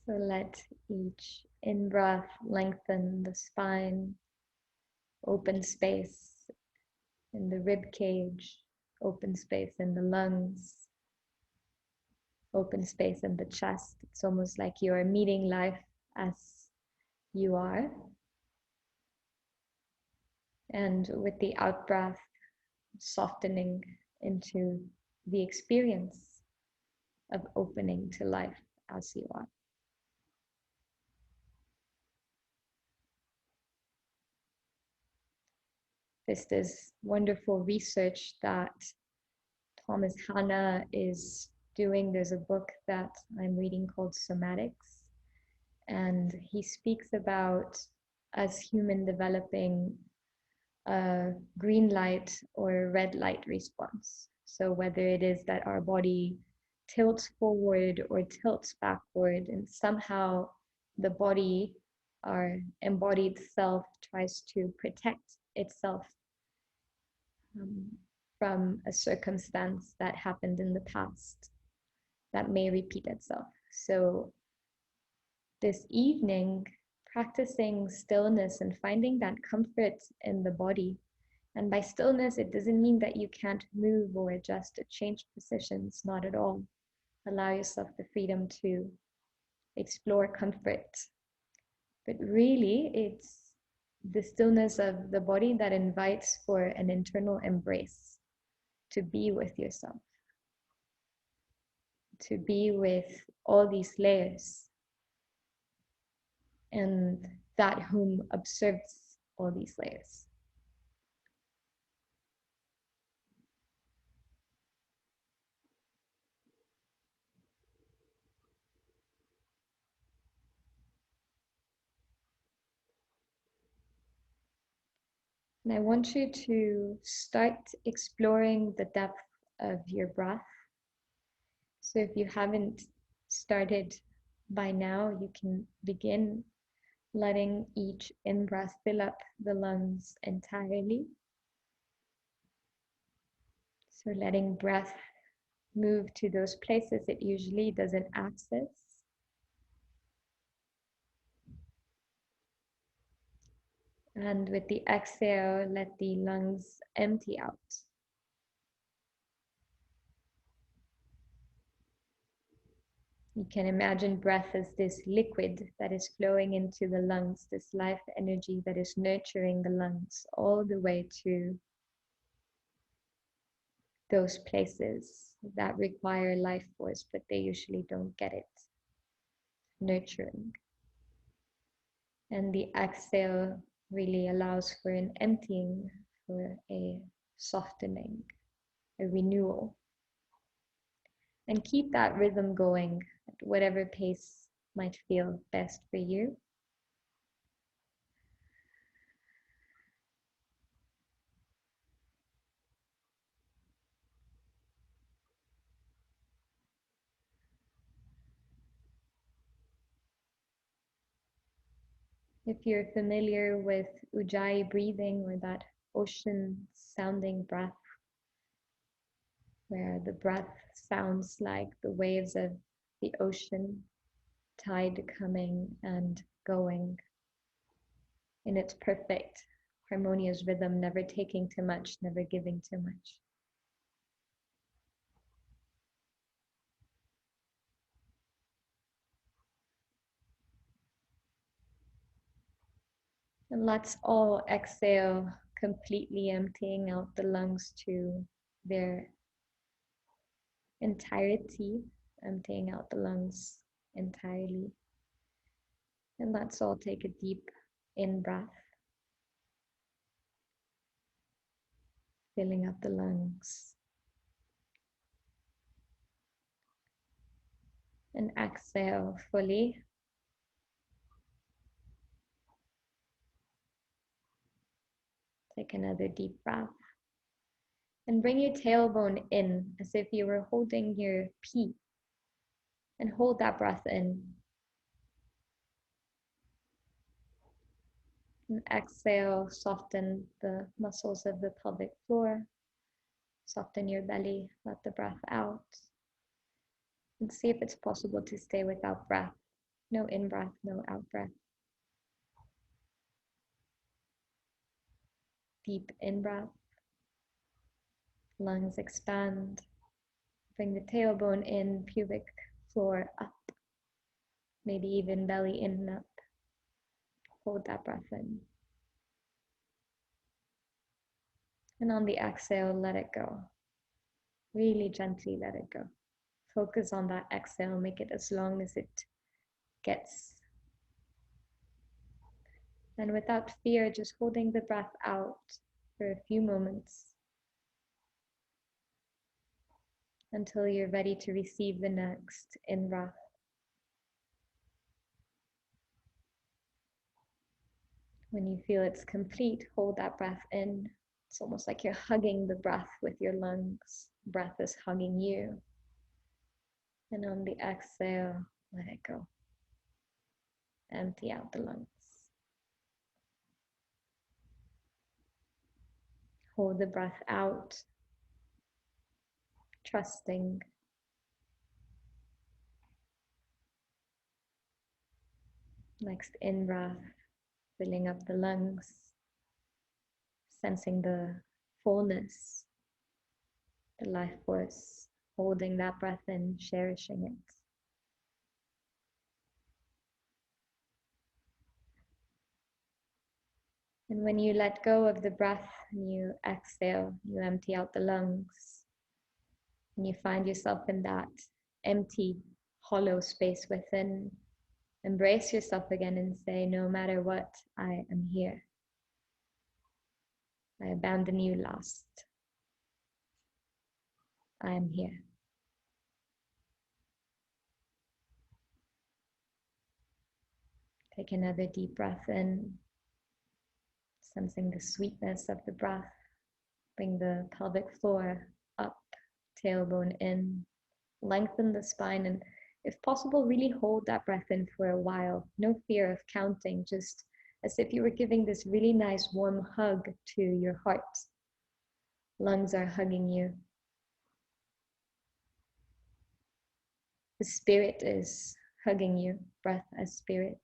So let each in-breath lengthen the spine, open space in the rib cage, open space in the lungs, open space in the chest. It's almost like you are meeting life as you are. And with the out-breath, softening into the experience of opening to life as you are. There's this wonderful research that Thomas Hanna is doing. There's a book that I'm reading called Somatics, and he speaks about us human developing a green light or red light response. So whether it is that our body tilts forward or tilts backward, and somehow the body, our embodied self, tries to protect itself from a circumstance that happened in the past that may repeat itself. So this evening, practicing stillness and finding that comfort in the body. And by stillness, it doesn't mean that you can't move or adjust or change positions, not at all. Allow yourself the freedom to explore comfort. But really, it's the stillness of the body that invites for an internal embrace, to be with yourself, to be with all these layers, and that whom observes all these layers. And I want you to start exploring the depth of your breath. So if you haven't started by now, you can begin letting each in-breath fill up the lungs entirely. So letting breath move to those places it usually doesn't access. And with the exhale, let the lungs empty out. You can imagine breath as this liquid that is flowing into the lungs, this life energy that is nurturing the lungs all the way to those places that require life force, but they usually don't get it. Nurturing. And the exhale really allows for an emptying, for a softening, a renewal. And keep that rhythm going at whatever pace might feel best for you. If you're familiar with Ujjayi breathing, or that ocean sounding breath, where the breath sounds like the waves of the ocean, tide coming and going in its perfect, harmonious rhythm, never taking too much, never giving too much. And let's all exhale, completely emptying out the lungs to their entirety, emptying out the lungs entirely. And let's all take a deep in-breath, filling up the lungs. And exhale fully. Take another deep breath. And bring your tailbone in as if you were holding your pee. And hold that breath in. And exhale, soften the muscles of the pelvic floor. Soften your belly, let the breath out. And see if it's possible to stay without breath. No in-breath, no out-breath. Deep in-breath. Lungs expand. Bring the tailbone in, pubic floor up. Maybe even belly in and up. Hold that breath in. And on the exhale, let it go. Really gently let it go. Focus on that exhale, make it as long as it gets. And without fear, just holding the breath out for a few moments until you're ready to receive the next in-breath. When you feel it's complete, hold that breath in. It's almost like you're hugging the breath with your lungs. Breath is hugging you. And on the exhale, let it go. Empty out the lungs. Hold the breath out, trusting. Next in-breath, filling up the lungs, sensing the fullness, the life force, holding that breath in, cherishing it. And when you let go of the breath and you exhale, you empty out the lungs, and you find yourself in that empty, hollow space within. Embrace yourself again and say, no matter what, I am here. I abandon you last. I am here. Take another deep breath in, sensing the sweetness of the breath. Bring the pelvic floor up, tailbone in. Lengthen the spine, and if possible, really hold that breath in for a while. No fear of counting, just as if you were giving this really nice warm hug to your heart. Lungs are hugging you. The spirit is hugging you, breath as spirit.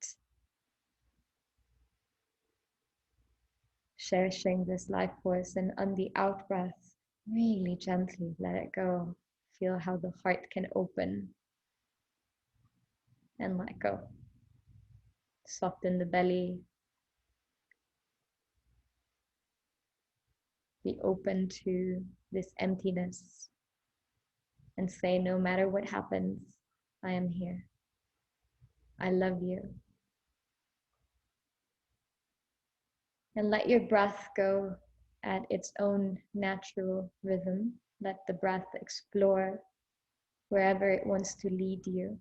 Cherishing this life force, and on the out breath, really gently let it go. Feel how the heart can open and let go. Soften the belly. Be open to this emptiness and say, no matter what happens, I am here. I love you. And let your breath go at its own natural rhythm. Let the breath explore wherever it wants to lead you,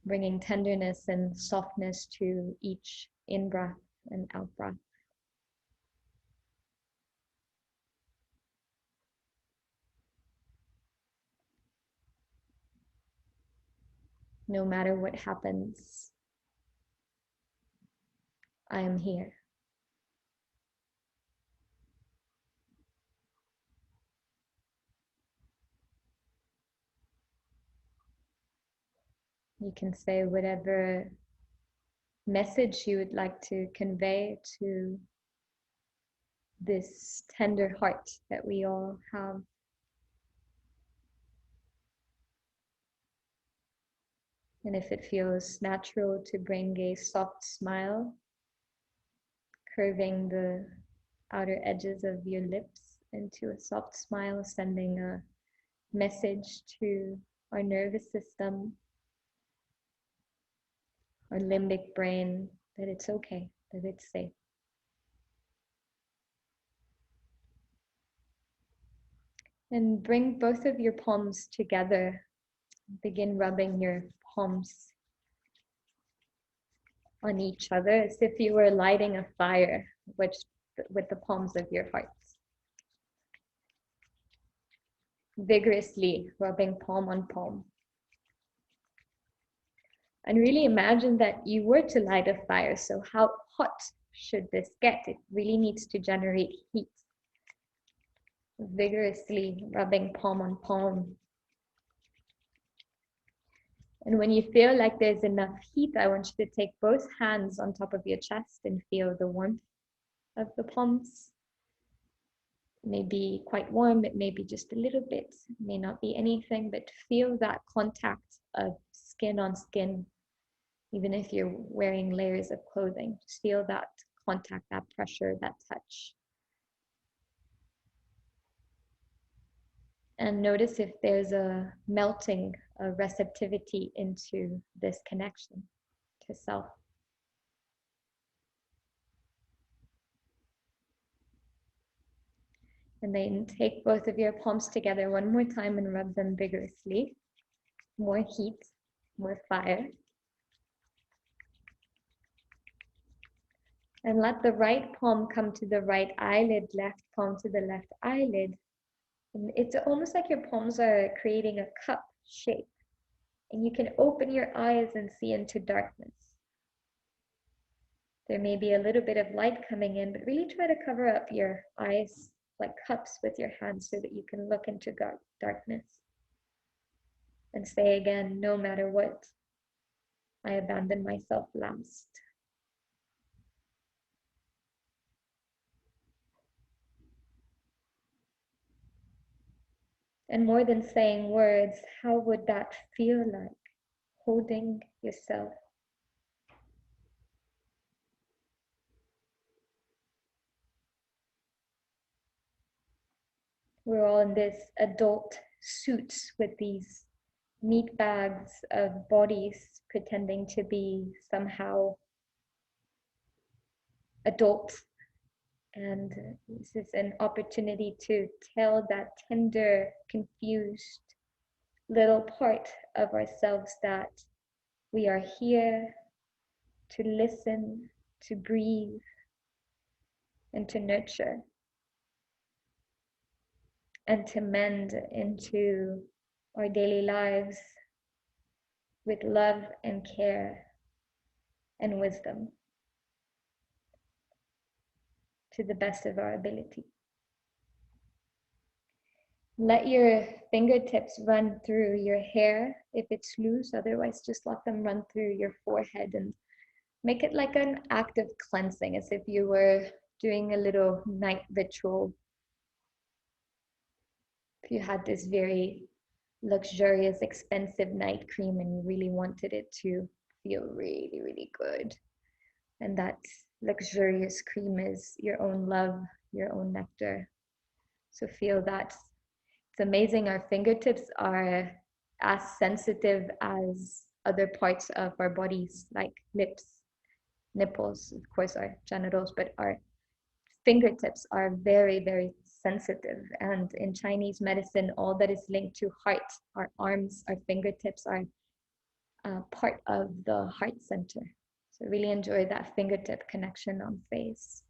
bringing tenderness and softness to each in-breath and out-breath. No matter what happens, I am here. You can say whatever message you would like to convey to this tender heart that we all have. And if it feels natural to bring a soft smile, curving the outer edges of your lips into a soft smile, sending a message to our nervous system, our limbic brain, that it's okay, that it's safe. And bring both of your palms together. Begin rubbing your palms on each other as if you were lighting a fire with the palms of your hearts. Vigorously rubbing palm on palm. And really imagine that you were to light a fire. So how hot should this get? It really needs to generate heat. Vigorously rubbing palm on palm. And when you feel like there's enough heat, I want you to take both hands on top of your chest and feel the warmth of the palms. It may be quite warm, it may be just a little bit, it may not be anything, but feel that contact of skin on skin, even if you're wearing layers of clothing. Just feel that contact, that pressure, that touch. And notice if there's a melting, a receptivity into this connection to self. And then take both of your palms together one more time and rub them vigorously. More heat, more fire. And let the right palm come to the right eyelid, left palm to the left eyelid. And it's almost like your palms are creating a cup shape. And you can open your eyes and see into darkness. There may be a little bit of light coming in, but really try to cover up your eyes like cups with your hands so that you can look into darkness. And say again, no matter what, I abandon myself last. And more than saying words, how would that feel like, holding yourself? We're all in this adult suits with these meat bags of bodies pretending to be somehow adult. And this is an opportunity to tell that tender, confused little part of ourselves that we are here to listen, to breathe, and to nurture, and to mend into our daily lives with love and care and wisdom to the best of our ability. Let your fingertips run through your hair if it's loose, otherwise just let them run through your forehead and make it like an act of cleansing, as if you were doing a little night ritual. If you had this very luxurious, expensive night cream and you really wanted it to feel really, really good. And that luxurious cream is your own love, your own nectar. So feel that. It's amazing, our fingertips are as sensitive as other parts of our bodies, like lips, nipples, of course, our genitals, but our fingertips are very, very sensitive. And in Chinese medicine, all that is linked to heart, our arms, our fingertips are part of the heart center. So really enjoy that fingertip connection on face.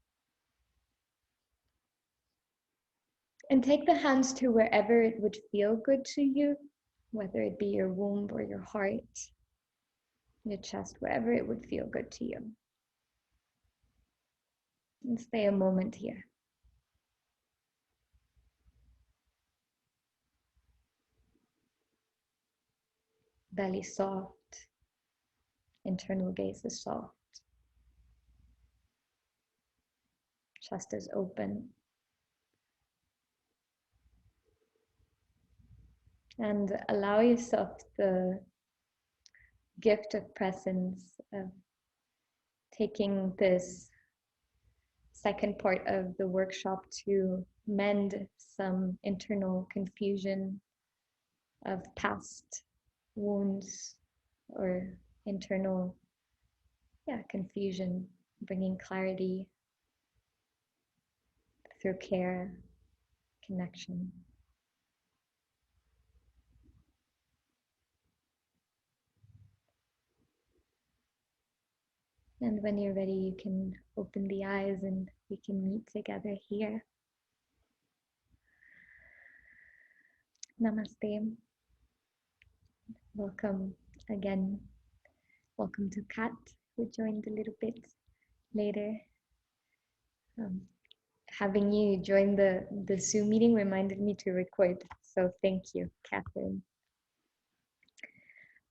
And take the hands to wherever it would feel good to you, whether it be your womb or your heart, your chest, wherever it would feel good to you. And stay a moment here. Belly soft, internal gaze is soft. Chest is open. And allow yourself the gift of presence, of taking this second part of the workshop to mend some internal confusion of past wounds or internal confusion, bringing clarity through care, connection. And when you're ready, you can open the eyes and we can meet together here. Namaste. Welcome again. Welcome to Kat, who joined a little bit later. Having you join the Zoom meeting reminded me to record, so thank you, Catherine.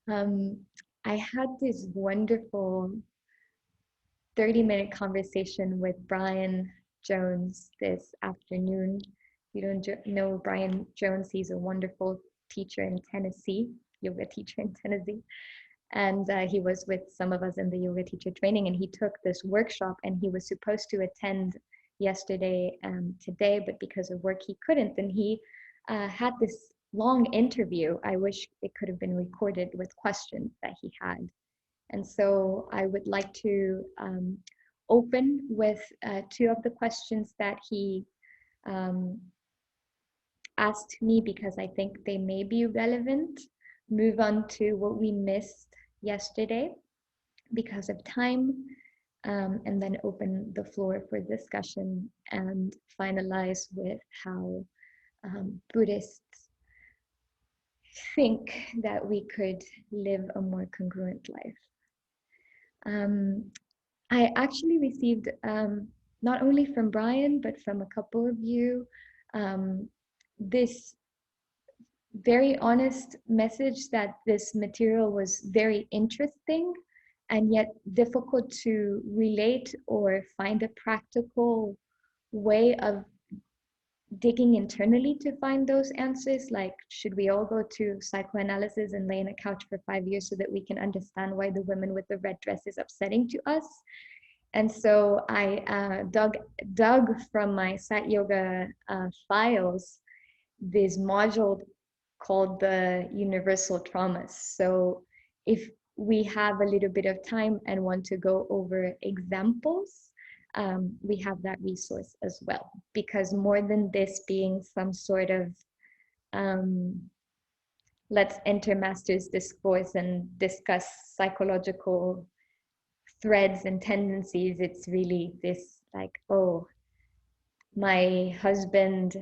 Um, I had this wonderful 30-minute conversation with Brian Jones this afternoon. If you don't know Brian Jones, he's a wonderful teacher in Tennessee, yoga teacher in Tennessee. And he was with some of us in the yoga teacher training, and he took this workshop, and he was supposed to attend yesterday and today, but because of work, he couldn't. And he had this long interview. I wish it could have been recorded with questions that he had. And so I would like to open with two of the questions that he um, asked me, because I think they may be relevant, move on to what we missed yesterday because of time, and then open the floor for discussion and finalize with how Buddhists think that we could live a more congruent life. I actually received, not only from Brian, but from a couple of you, this very honest message that this material was very interesting and yet difficult to relate or find a practical way of digging internally to find those answers. Like, should we all go to psychoanalysis and lay on a couch for 5 years so that we can understand why the woman with the red dress is upsetting to us? And so I dug from my Sat Yoga files this module called the universal traumas. So if we have a little bit of time and want to go over examples, we have that resource as well. Because more than this being some sort of let's enter master's discourse and discuss psychological threads and tendencies, it's really this like, oh, my husband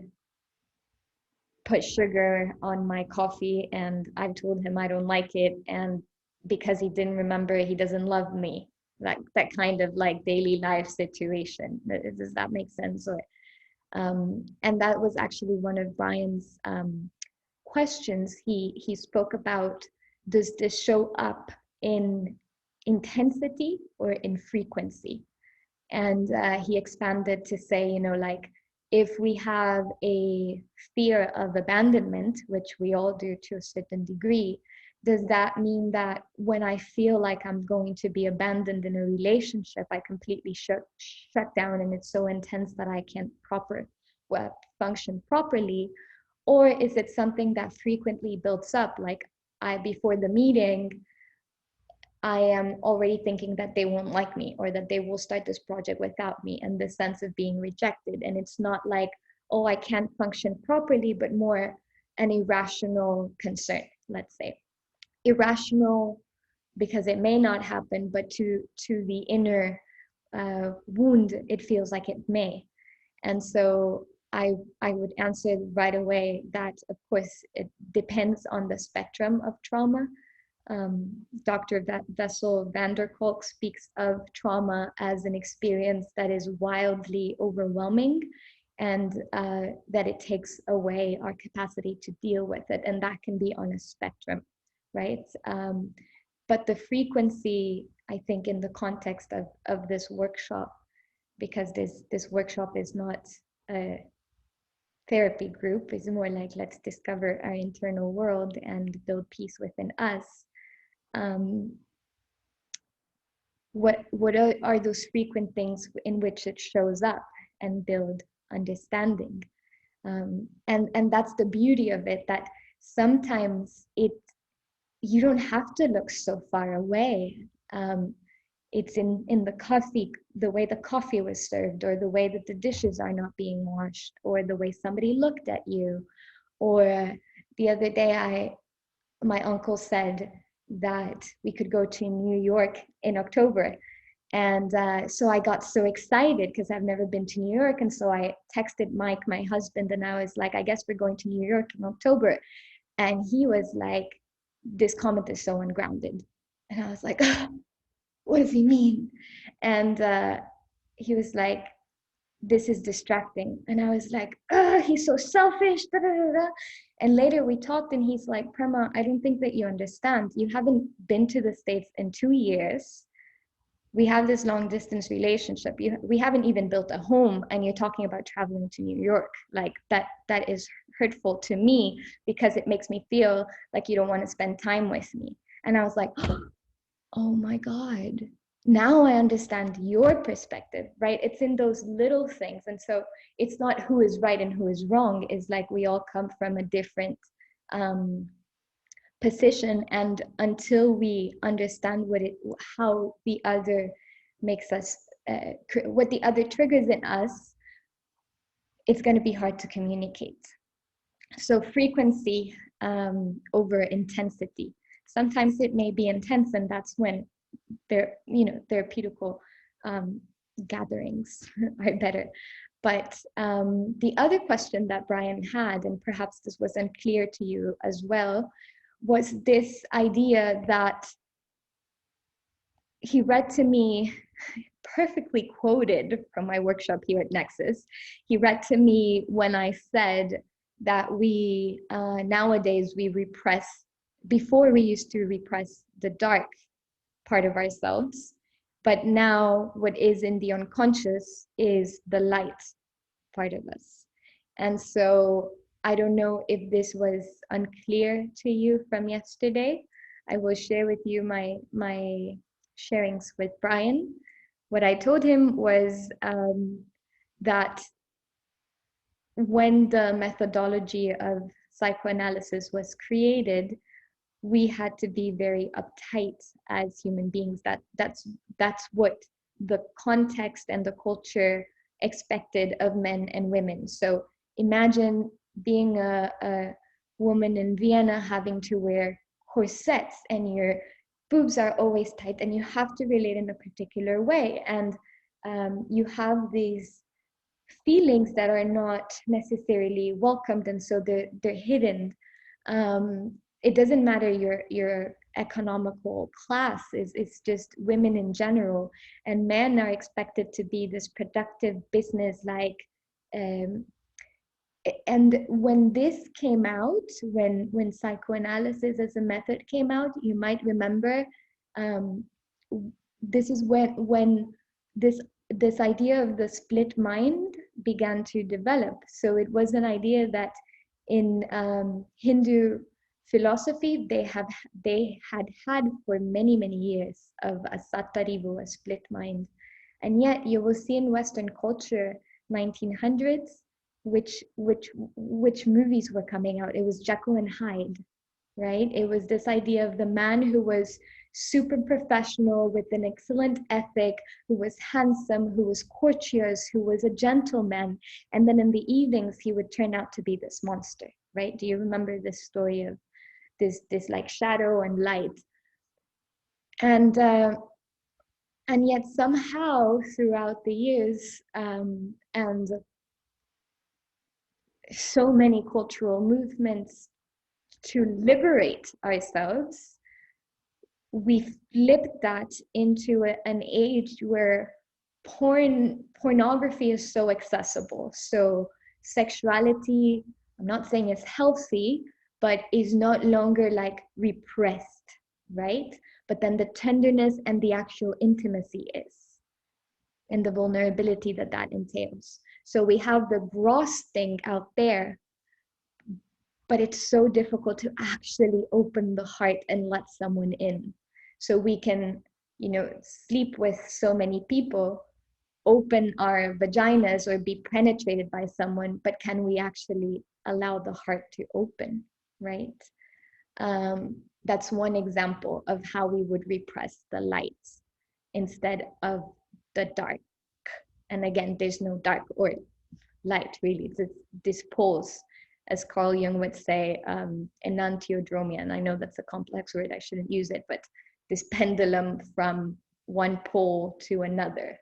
put sugar on my coffee and I've told him I don't like it, and because he didn't remember, he doesn't love me. Like that kind of like daily life situation. Does that make sense? Or and that was actually one of Brian's questions. He spoke about, does this show up in intensity or in frequency? And he expanded to say, you know, like, if we have a fear of abandonment, which we all do to a certain degree, does that mean that when I feel like I'm going to be abandoned in a relationship, I completely shut down and it's so intense that I can't function properly? Or is it something that frequently builds up? Like, before the meeting, I am already thinking that they won't like me or that they will start this project without me, and the sense of being rejected. And it's not like, oh, I can't function properly, but more an irrational concern, let's say. Irrational because it may not happen, but to the inner wound, it feels like it may. And so I would answer right away that, of course, it depends on the spectrum of trauma. Dr. Vessel van der Kolk speaks of trauma as an experience that is wildly overwhelming, and that it takes away our capacity to deal with it. And that can be on a spectrum, right? But the frequency, I think, in the context of this workshop, because this workshop is not a therapy group, it's more like, let's discover our internal world and build peace within us. What are those frequent things in which it shows up and build understanding? And that's the beauty of it, that sometimes you don't have to look so far away. It's in the coffee, the way the coffee was served, or the way that the dishes are not being washed, or the way somebody looked at you. Or the other day, my uncle said that we could go to New York in October. And so I got so excited because I've never been to New York. And so I texted Mike, my husband, and I was like, I guess we're going to New York in October. And he was like, this comment is so ungrounded. And I was like, oh, what does he mean? And he was like, this is distracting. And I was like, oh, he's so selfish. Da, da, da, da. And later we talked and he's like, Prema, I don't think that you understand. You haven't been to the States in 2 years. We have this long distance relationship. We haven't even built a home and you're talking about traveling to New York. Like that is hurtful to me because it makes me feel like you don't want to spend time with me. And I was like, oh my God, now I understand your perspective, right? It's in those little things. And so it's not who is right and who is wrong. It's like we all come from a different position, and until we understand how the other makes us, what the other triggers in us, it's going to be hard to communicate. So frequency over intensity. Sometimes it may be intense, and that's when therapeutical gatherings are better. But the other question that Brian had, and perhaps this was unclear to you as well, was this idea that he read to me, perfectly quoted from my workshop here at Nexus. He read to me when I said that we nowadays we repress, before we used to repress the dark part of ourselves, but now what is in the unconscious is the light part of us. And so I don't know if this was unclear to you from yesterday. I will share with you my sharings with Brian. What I told him was that when the methodology of psychoanalysis was created, we had to be very uptight as human beings. That's what the context and the culture expected of men and women. So imagine being a woman in Vienna having to wear corsets and your boobs are always tight and you have to relate in a particular way. And you have these feelings that are not necessarily welcomed, and so they're hidden. It doesn't matter your economical class, it's just women in general, and men are expected to be this productive business like and when this came out, when psychoanalysis as a method came out, you might remember this is when this idea of the split mind began to develop. So it was an idea that in Hindu philosophy they had for many years of a sattva-rivu, a split mind. And yet you will see in Western culture, 1900s, which movies were coming out. It was Jekyll and Hyde, right? It was this idea of the man who was super professional with an excellent ethic, who was handsome, who was courteous, who was a gentleman, and then in the evenings he would turn out to be this monster, right? Do you remember this story of this like shadow and light? And yet somehow throughout the years and so many cultural movements to liberate ourselves, we flipped that into an age where pornography is so accessible. So sexuality, I'm not saying it's healthy, but is not longer like repressed, right? But then the tenderness and the actual intimacy is, and the vulnerability that entails. So we have the gross thing out there, but it's so difficult to actually open the heart and let someone in. So we can, sleep with so many people, open our vaginas or be penetrated by someone, but can we actually allow the heart to open, right? That's one example of how we would repress the light instead of the dark. And again, there's no dark or light, really. It's this pulse, as Carl Jung would say, enantiodromia. And I know that's a complex word, I shouldn't use it, but this pendulum from one pole to another,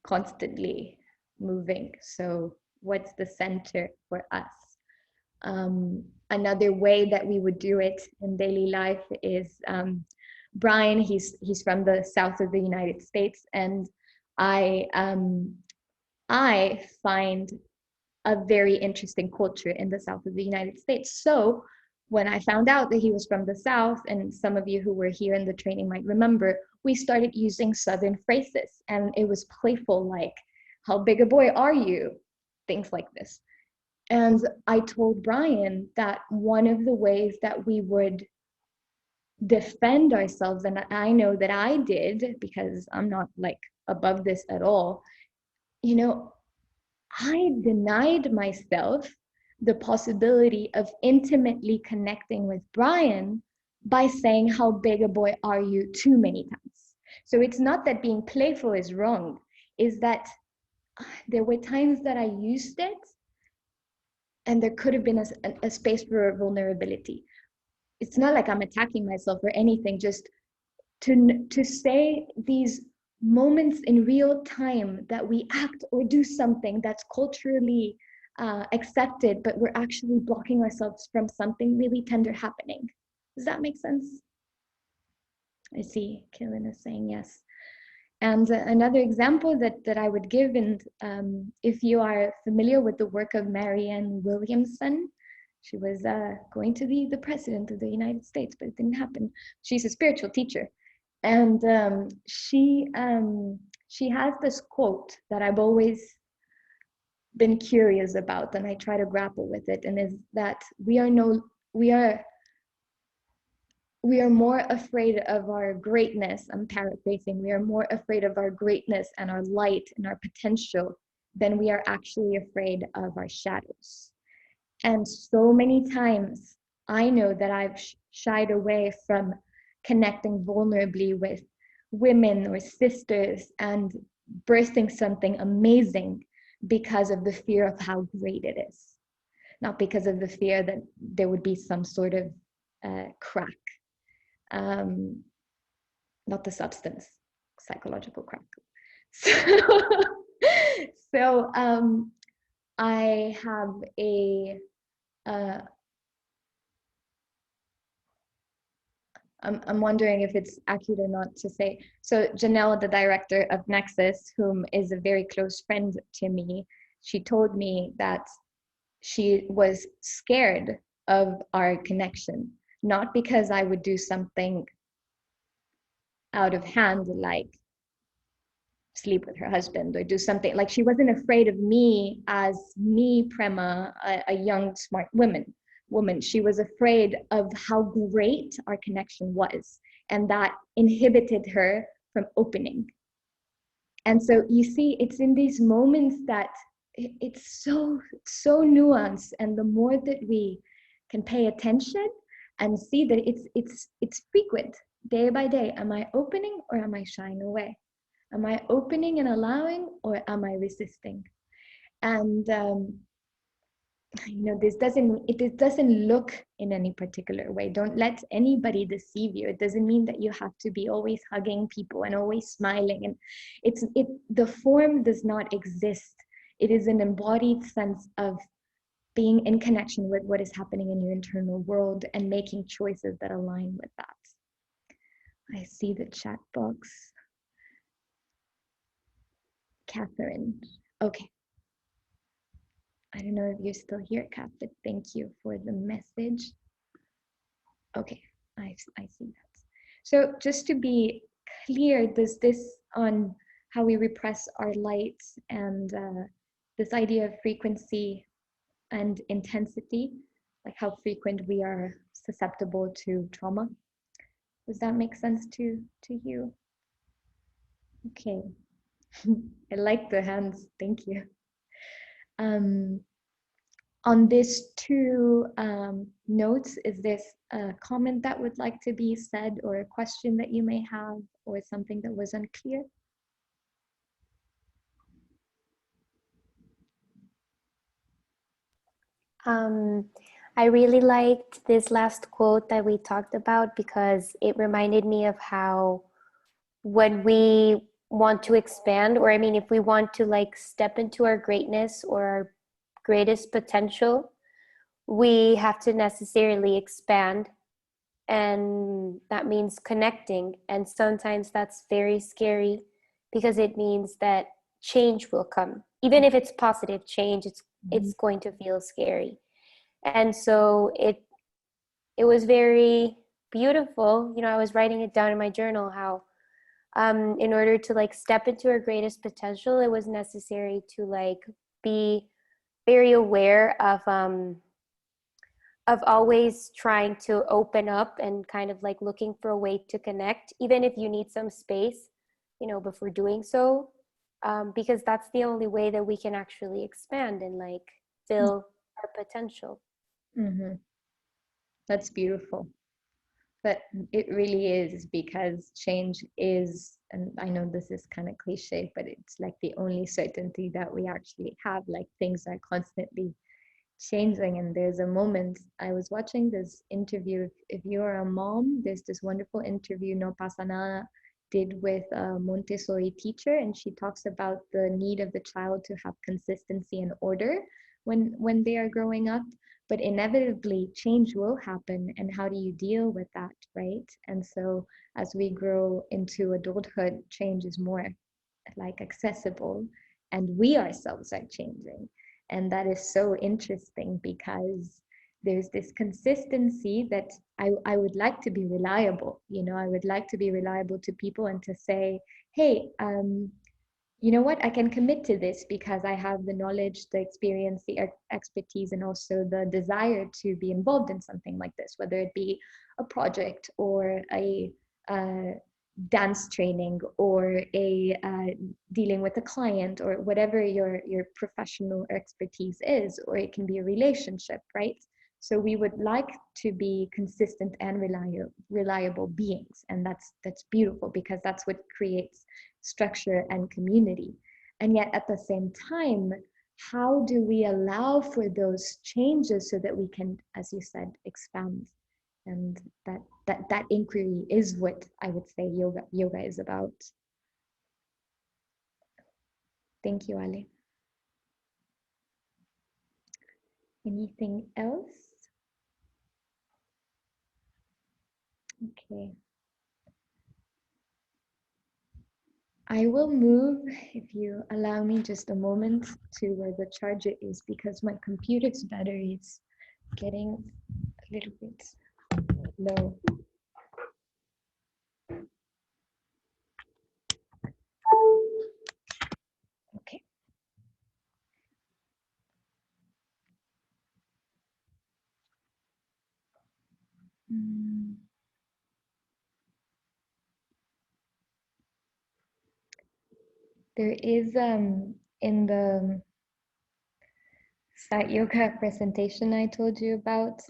constantly moving. So what's the center for us? Another way that we would do it in daily life is Brian, he's from the south of the United States, and I find a very interesting culture in the South of the United States. So when I found out that he was from the South, and some of you who were here in the training might remember, we started using Southern phrases, and it was playful, like, how big a boy are you? Things like this. And I told Brian that one of the ways that we would defend ourselves, and I know that I did, because I'm not like above this at all, you know, I denied myself the possibility of intimately connecting with Brian by saying, how big a boy are you, too many times. So it's not that being playful is wrong, is that there were times that I used it and there could have been a space for vulnerability. It's not like I'm attacking myself or anything, just to say these moments in real time that we act or do something that's culturally accepted, but we're actually blocking ourselves from something really tender happening. Does that make sense? I see Killen is saying yes. And another example that I would give, and if you are familiar with the work of Marianne Williamson, she was going to be the president of the United States, but it didn't happen. She's a spiritual teacher. And she has this quote that I've always been curious about, and I try to grapple with it, and is that we are more afraid of our greatness. I'm paraphrasing. We are more afraid of our greatness and our light and our potential than we are actually afraid of our shadows. And so many times I know that I've shied away from connecting vulnerably with women or sisters and birthing something amazing because of the fear of how great it is, not because of the fear that there would be some sort of crack. Not the substance, psychological crack. So I have I'm wondering if it's accurate or not to say. So Janelle, the director of Nexus, whom is a very close friend to me, she told me that she was scared of our connection, not because I would do something out of hand, like sleep with her husband or do something, like she wasn't afraid of me as me, Prema, a young, smart woman. She was afraid of how great our connection was, and that inhibited her from opening. And so you see, it's in these moments that it's so nuanced, and the more that we can pay attention and see that it's frequent, day by day. Am I opening or am I shying away? Am I opening and allowing, or am I resisting? And it doesn't look in any particular way. Don't let anybody deceive you. It doesn't mean that you have to be always hugging people and always smiling. And the form does not exist. It is an embodied sense of being in connection with what is happening in your internal world and making choices that align with that. I see the chat box. Catherine. Okay. I don't know if you're still here, Kat, but thank you for the message. Okay, I see that. So just to be clear, does this on how we repress our light and this idea of frequency and intensity, like how frequent we are susceptible to trauma? Does that make sense to you? Okay. I like the hands, thank you. On these two notes, is this a comment that would like to be said, or a question that you may have, or something that was unclear? I really liked this last quote that we talked about, because it reminded me of how when we want to expand, or I mean, if we want to like step into our greatness or our greatest potential, we have to necessarily expand, and that means connecting. And sometimes that's very scary, because it means that change will come. Even if it's positive change, it's it's going to feel scary. And so it was very beautiful. You know, I was writing it down in my journal how in order to like step into our greatest potential, it was necessary to like be very aware of always trying to open up and kind of like looking for a way to connect, even if you need some space, you know, before doing so, because that's the only way that we can actually expand and like fill our potential. Mm-hmm. That's beautiful. But it really is, because change is, and I know this is kind of cliche, but it's like the only certainty that we actually have. Like things are constantly changing. And there's a moment, I was watching this interview. If you're a mom, there's this wonderful interview No Pasa Nada did with a Montessori teacher, and she talks about the need of the child to have consistency and order when they are growing up. But inevitably change will happen, and how do you deal with that, right? And so as we grow into adulthood, change is more like accessible, and we ourselves are changing. And that is so interesting, because there's this consistency that I would like to be reliable. You know, I would like to be reliable to people and to say, hey, you know what, I can commit to this because I have the knowledge, the experience, the expertise, and also the desire to be involved in something like this, whether it be a project or a dance training or a dealing with a client, or whatever your professional expertise is, or it can be a relationship, right? So we would like to be consistent and reliable beings, and that's beautiful, because that's what creates structure and community. And yet at the same time, how do we allow for those changes so that we can, as you said, expand? And that inquiry is what I would say yoga is about. Thank you, Ale. Anything else? Okay. I will move, if you allow me just a moment, to where the charger is, because my computer's battery is getting a little bit low. Okay. There is in the site yoga presentation I told you about,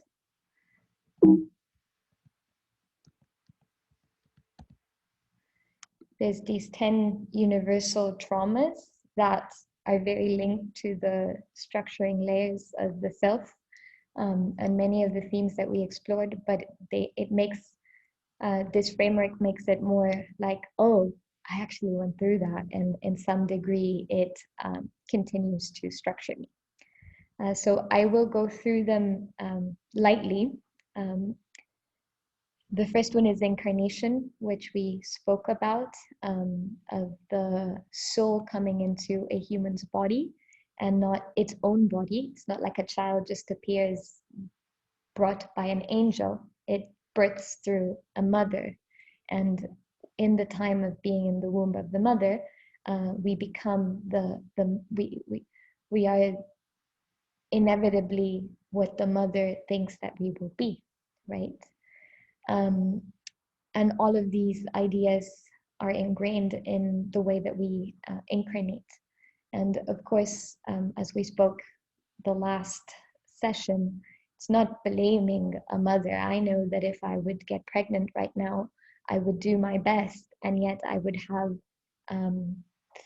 there's these 10 universal traumas that are very linked to the structuring layers of the self, and many of the themes that we explored, but it makes this framework makes it more like, oh, I actually went through that, and in some degree it continues to structure me. So I will go through them lightly. The first one is Incarnation, which we spoke about, of the soul coming into a human's body and not its own body. It's not like a child just appears brought by an angel. It births through a mother. And in the time of being in the womb of the mother, we become we are inevitably what the mother thinks that we will be, right? Um, and all of these ideas are ingrained in the way that we incarnate. And of course, as we spoke the last session, it's not blaming a mother. I know that if I would get pregnant right now, I would do my best, and yet I would have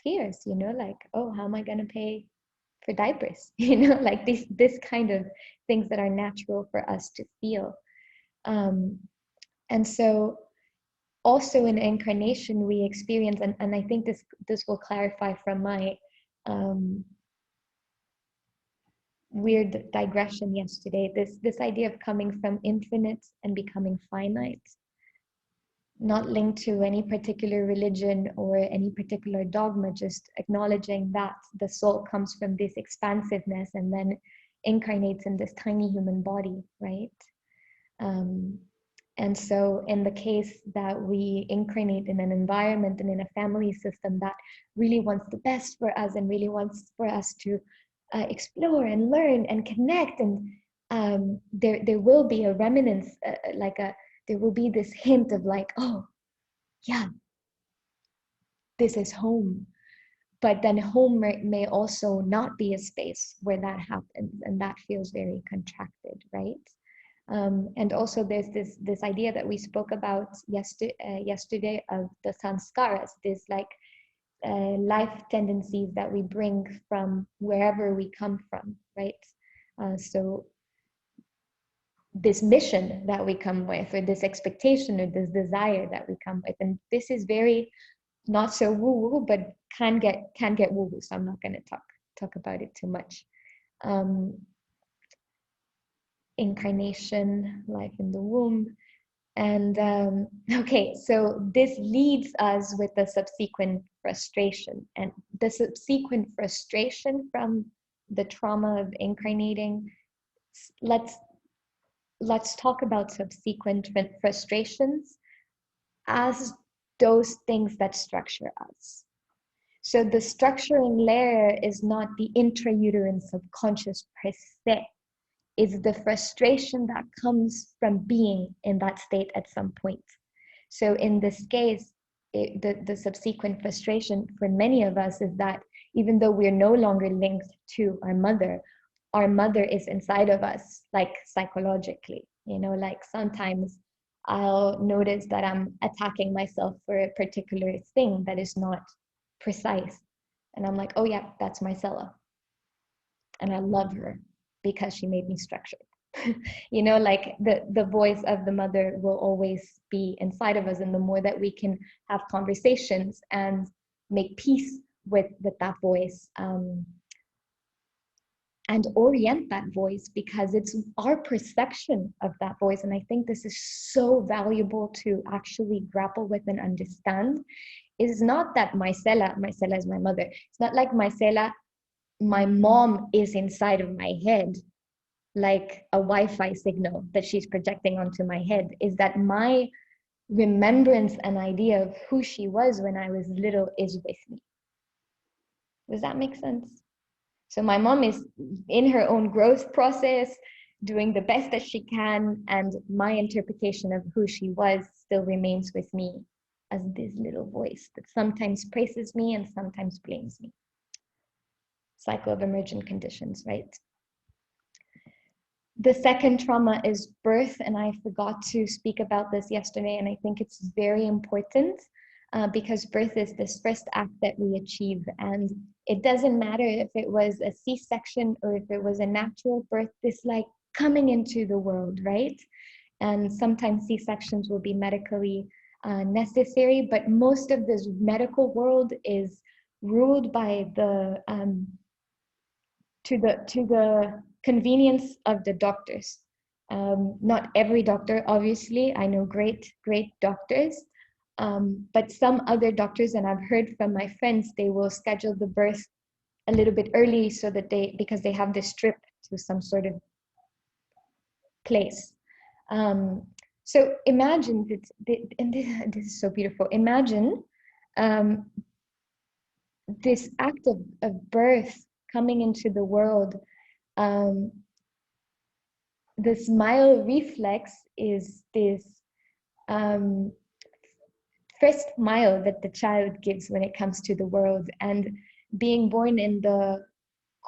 fears, you know, like, oh, how am I going to pay for diapers? You know, like this kind of things that are natural for us to feel. And so also in Incarnation, we experience, and I think this will clarify from my weird digression yesterday, this idea of coming from infinite and becoming finite. not linked to any particular religion or any particular dogma, just acknowledging that the soul comes from this expansiveness and then incarnates in this tiny human body, right? Um, and so in the case that we incarnate in an environment and in a family system that really wants the best for us and really wants for us to explore and learn and connect, and there will be a remnants, there will be this hint of like, oh, yeah, this is home. But then home may also not be a space where that happens, and that feels very contracted, right? And also there's this idea that we spoke about yesterday of the sanskaras, this like life tendencies that we bring from wherever we come from, right? So this mission that we come with, or this expectation, or this desire that we come with, and this is very not so woo-woo, but can get woo-woo. So I'm not going to talk about it too much. Incarnation, life in the womb, and okay. So this leads us with the subsequent frustration, and the subsequent frustration from the trauma of incarnating. Let's talk about subsequent frustrations as those things that structure us. So the structuring layer is not the intrauterine subconscious per se. It's the frustration that comes from being in that state at some point. So in this case, the subsequent frustration for many of us is that even though we're no longer linked to our mother is inside of us, like psychologically, you know, like sometimes I'll notice that I'm attacking myself for a particular thing that is not precise. And I'm like, oh yeah, that's Marcella. And I love her because she made me structured. You know, like the voice of the mother will always be inside of us. And the more that we can have conversations and make peace with that voice, and orient that voice, because it's our perception of that voice. And I think this is so valuable to actually grapple with and understand. Is not that Marcela is my mother. It's not like Marcela, my mom is inside of my head, like a Wi-Fi signal that she's projecting onto my head. Is that my remembrance and idea of who she was when I was little is with me. Does that make sense? So my mom is in her own growth process, doing the best that she can, and my interpretation of who she was still remains with me as this little voice that sometimes praises me and sometimes blames me. Cycle of emergent conditions, right? The second trauma is birth, and I forgot to speak about this yesterday, and I think it's very important because birth is this first act that we achieve, and it doesn't matter if it was a C-section or if it was a natural birth, this like coming into the world, right? And sometimes C-sections will be medically necessary, but most of this medical world is ruled by the to the convenience of the doctors. Not every doctor, obviously. I know great doctors, but some other doctors, and I've heard from my friends, they will schedule the birth a little bit early so that because they have this trip to some sort of place. So imagine, and this is so beautiful. Imagine this act of birth coming into the world. The smile reflex is this first smile that the child gives when it comes to the world, and being born in the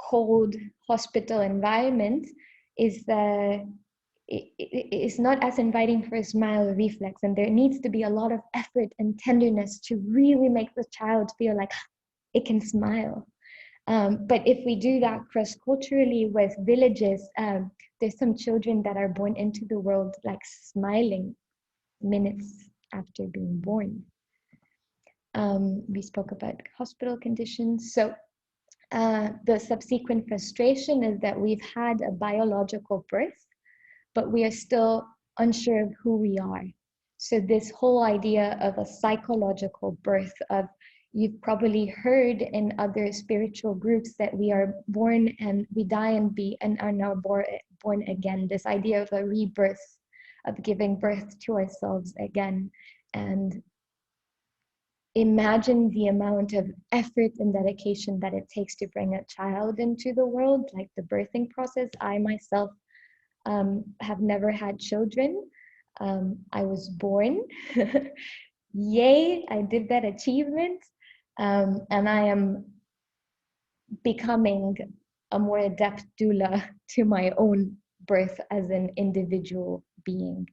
cold hospital environment is not as inviting for a smile reflex, and there needs to be a lot of effort and tenderness to really make the child feel like it can smile. But if we do that cross-culturally with villages, there's some children that are born into the world like smiling minutes after being born. We spoke about hospital conditions. So the subsequent frustration is that we've had a biological birth, but we are still unsure of who we are. So this whole idea of a psychological birth, of, you've probably heard in other spiritual groups that we are born and we die and are now born again. This idea of a rebirth, of giving birth to ourselves again. And imagine the amount of effort and dedication that it takes to bring a child into the world, like the birthing process. I myself have never had children. I was born. Yay, I did that achievement. And I am becoming a more adept doula to my own birth as an individual being.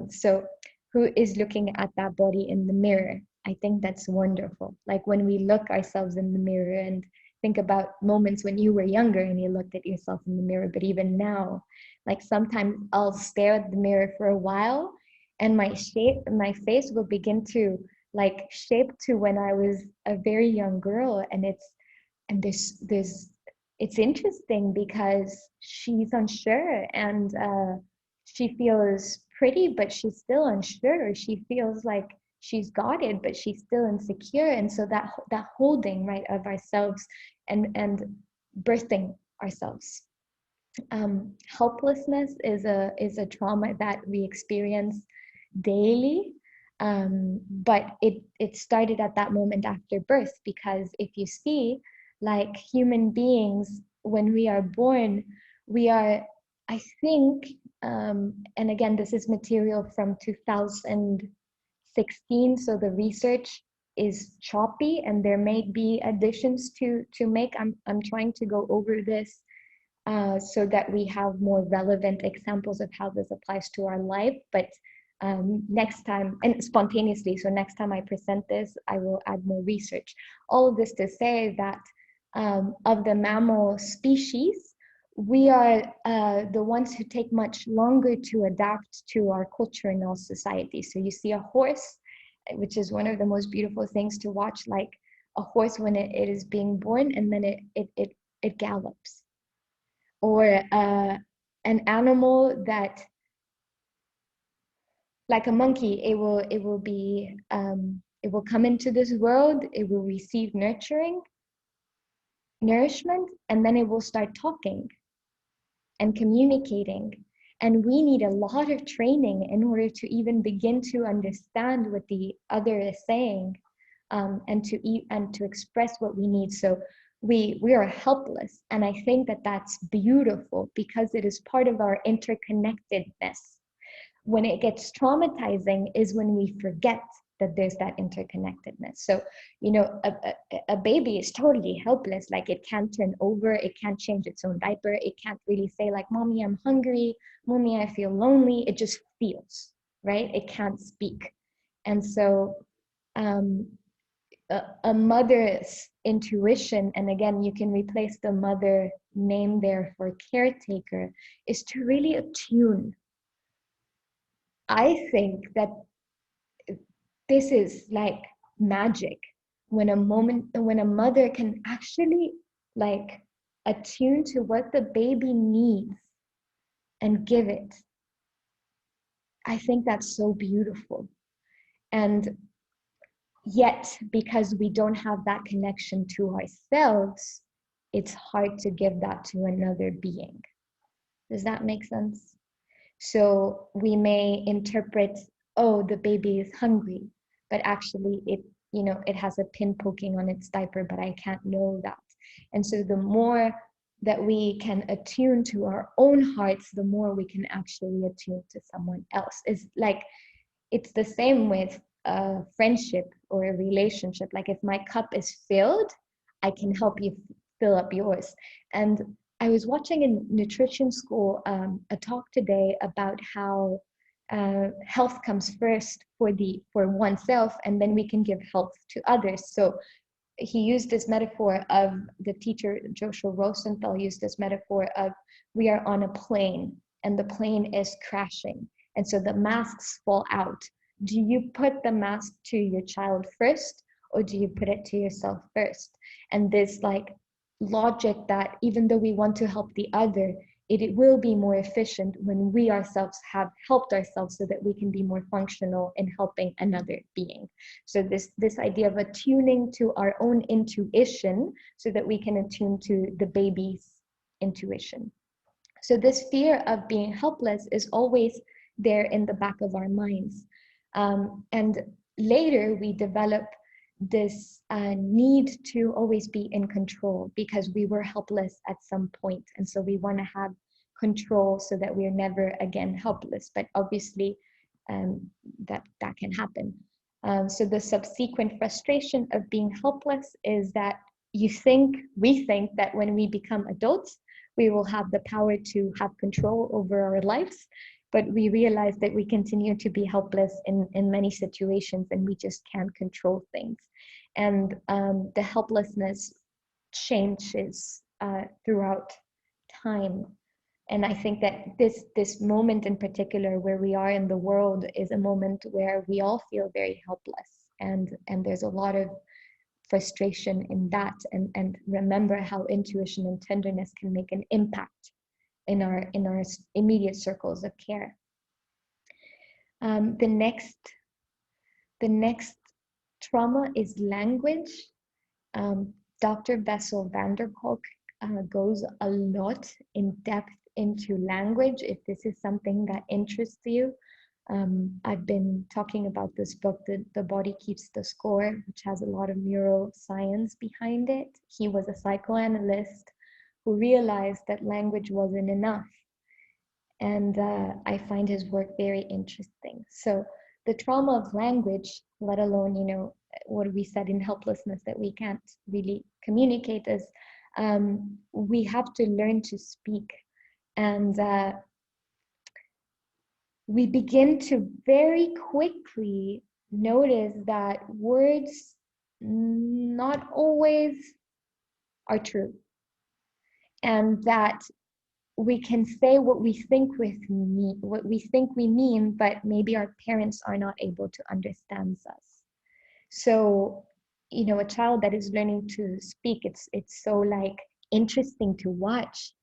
So who is looking at that body in the mirror? I think that's wonderful. Like when we look ourselves in the mirror, and think about moments when you were younger and you looked at yourself in the mirror, but even now, like sometimes I'll stare at the mirror for a while and my face will begin to like shape to when I was a very young girl. And it's interesting because she's unsure, and she feels pretty, but she's still unsure. She feels like she's got it, but she's still insecure. And so that holding, right, of ourselves and birthing ourselves. Helplessness is a trauma that we experience daily. But it started at that moment after birth, because if you see, like human beings, when we are born, we are, I think, and again, this is material from 2016, so the research is choppy and there may be additions to make. I'm trying to go over this so that we have more relevant examples of how this applies to our life. But next time, and spontaneously, so next time I present this, I will add more research. All of this to say that of the mammal species, we are the ones who take much longer to adapt to our culture and our society. So you see a horse, which is one of the most beautiful things to watch, like a horse when it is being born, and then it gallops. Or an animal that, like a monkey, it will be it will come into this world, it will receive nourishment, and then it will start talking and communicating. And we need a lot of training in order to even begin to understand what the other is saying, and to express what we need. So we are helpless, and I think that that's beautiful because it is part of our interconnectedness. When it gets traumatizing is when we forget that there's that interconnectedness. So, you know, a baby is totally helpless. Like it can't turn over, it can't change its own diaper, it can't really say like, mommy, I'm hungry, mommy, I feel lonely. It just feels, right? It can't speak. And so a mother's intuition, and again, you can replace the mother name there for caretaker, is to really attune. I think that this is like magic when a mother can actually like attune to what the baby needs and give it. I think that's so beautiful. And yet, because we don't have that connection to ourselves, it's hard to give that to another being. Does that make sense? So we may interpret, oh, the baby is hungry, but actually it has a pin poking on its diaper, but I can't know that. And so the more that we can attune to our own hearts, the more we can actually attune to someone else. It's the same with a friendship or a relationship. Like if my cup is filled, I can help you fill up yours. And I was watching in nutrition school a talk today about how health comes first for oneself, and then we can give health to others. So he used this metaphor of, the teacher Joshua Rosenthal used this metaphor of, we are on a plane and the plane is crashing, and so the masks fall out. Do you put the mask to your child first, or do you put it to yourself first? And this like logic that even though we want to help the other, it will be more efficient when we ourselves have helped ourselves so that we can be more functional in helping another being. So this idea of attuning to our own intuition so that we can attune to the baby's intuition. So this fear of being helpless is always there in the back of our minds. And later we develop this need to always be in control because we were helpless at some point. And so we want to have control so that we're never again helpless. But obviously that can happen. So the subsequent frustration of being helpless is that we think that when we become adults, we will have the power to have control over our lives, but we realize that we continue to be helpless in many situations and we just can't control things. And the helplessness changes throughout time. And I think that this moment in particular where we are in the world is a moment where we all feel very helpless. And there's a lot of frustration in that, and remember how intuition and tenderness can make an impact in our immediate circles of care. The next trauma is language. Dr. Bessel van der Kolk goes a lot in depth into language. If this is something that interests you, I've been talking about this book, The Body Keeps the Score, which has a lot of neuroscience behind it. He was a psychoanalyst who realized that language wasn't enough. And I find his work very interesting. So the trauma of language, let alone, what we said in helplessness that we can't really communicate, is we have to learn to speak. And we begin to very quickly notice that words not always are true, and that we can say what we think we mean, but maybe our parents are not able to understand us. So, a child that is learning to speak, it's so like interesting to watch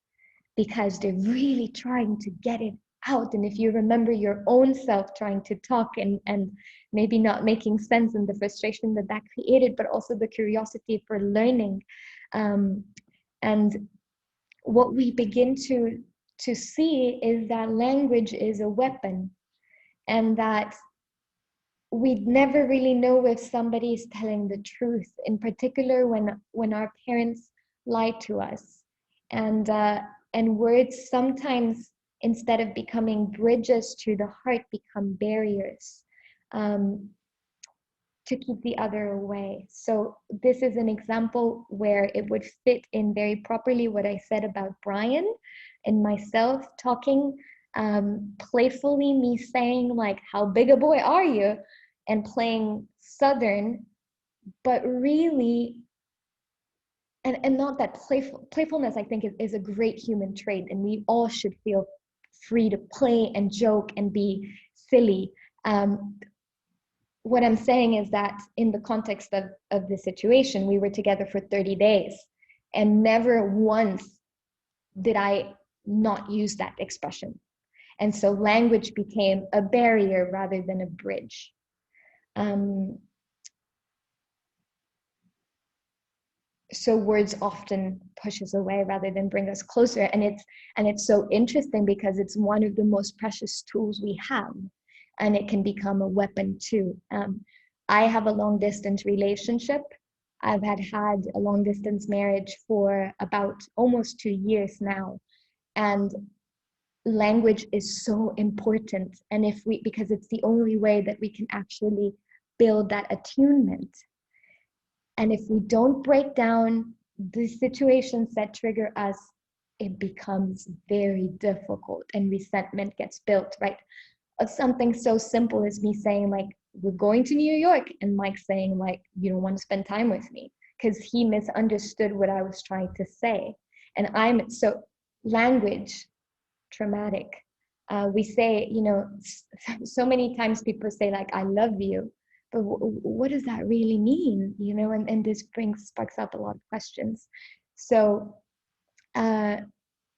because they're really trying to get it out. And if you remember your own self trying to talk and maybe not making sense and the frustration that created, but also the curiosity for learning. And what we begin to see is that language is a weapon, and that we never really know if somebody is telling the truth, in particular when our parents lie to us. And words sometimes, instead of becoming bridges to the heart, become barriers to keep the other away. So this is an example where it would fit in very properly what I said about Brian and myself talking playfully, me saying like, how big a boy are you? And playing Southern, but really, and not that playfulness, I think is a great human trait, and we all should feel free to play and joke and be silly. What I'm saying is that in the context of the situation, we were together for 30 days and never once did I not use that expression. And so language became a barrier rather than a bridge. So words often push us away rather than bring us closer. And it's so interesting because it's one of the most precious tools we have, and it can become a weapon too. I have a long distance relationship. I've had a long distance marriage for about almost 2 years now. And language is so important. And because it's the only way that we can actually build that attunement. And if we don't break down the situations that trigger us, it becomes very difficult and resentment gets built, right? Of something so simple as me saying like, we're going to New York, and Mike saying like, you don't want to spend time with me, because he misunderstood what I was trying to say. And so language, traumatic. We say, so many times people say like, I love you, but what does that really mean? And this sparks up a lot of questions. So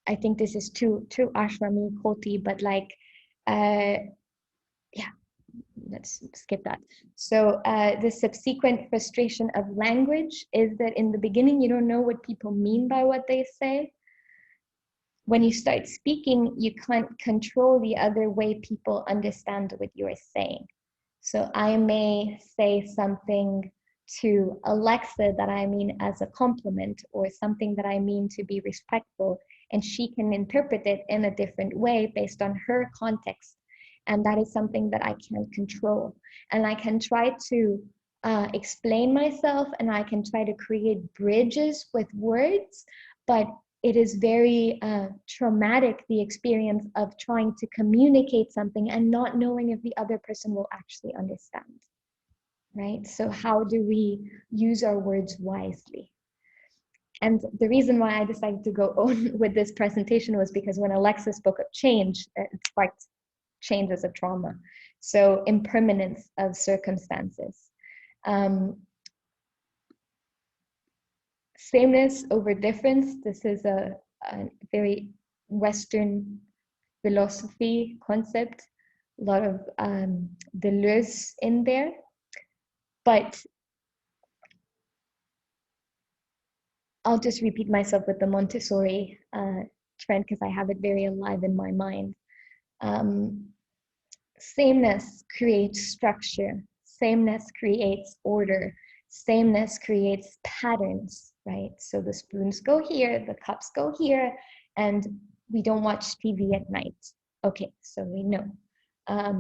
I think this is too ashrami koti, but like, yeah, let's skip that. So the subsequent frustration of language is that in the beginning, you don't know what people mean by what they say. When you start speaking, you can't control the other way people understand what you're saying. So I may say something to Alexa that I mean as a compliment, or something that I mean to be respectful, and she can interpret it in a different way based on her context. And that is something that I can't control. And I can try to explain myself, and I can try to create bridges with words, but it is very traumatic, the experience of trying to communicate something and not knowing if the other person will actually understand, right? So how do we use our words wisely? And the reason why I decided to go on with this presentation was because when Alexa spoke of change, it sparked change as a trauma. So impermanence of circumstances. Sameness over difference. This is a very Western philosophy concept, a lot of Deleuze in there. But I'll just repeat myself with the Montessori trend because I have it very alive in my mind. Sameness creates structure. Sameness creates order. Sameness creates patterns, right? So the spoons go here, the cups go here, and we don't watch TV at night. Okay, so we know.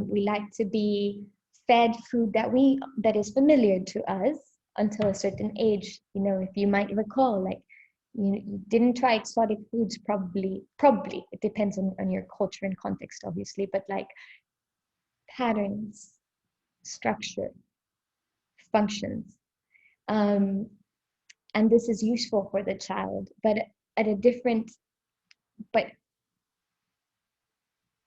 We like to be fed food that is familiar to us until a certain age. You know, if you might recall, like you didn't try exotic foods, probably. It depends on your culture and context, obviously, but like patterns, structure, functions. And this is useful for the child, but at a different, but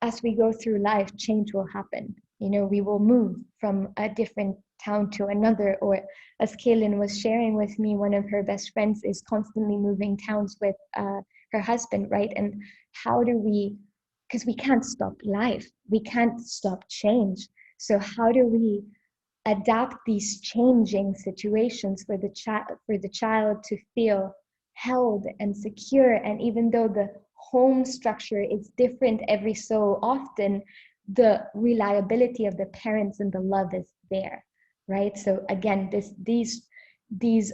as we go through life, change will happen. You know, we will move from a different town to another, or as Kaylin was sharing with me, one of her best friends is constantly moving towns with her husband, right? And how do we, because we can't stop life, we can't stop change. So how do we adapt these changing situations for the child to feel held and secure? And even though the home structure is different every so often, the reliability of the parents and the love is there, right? So again, these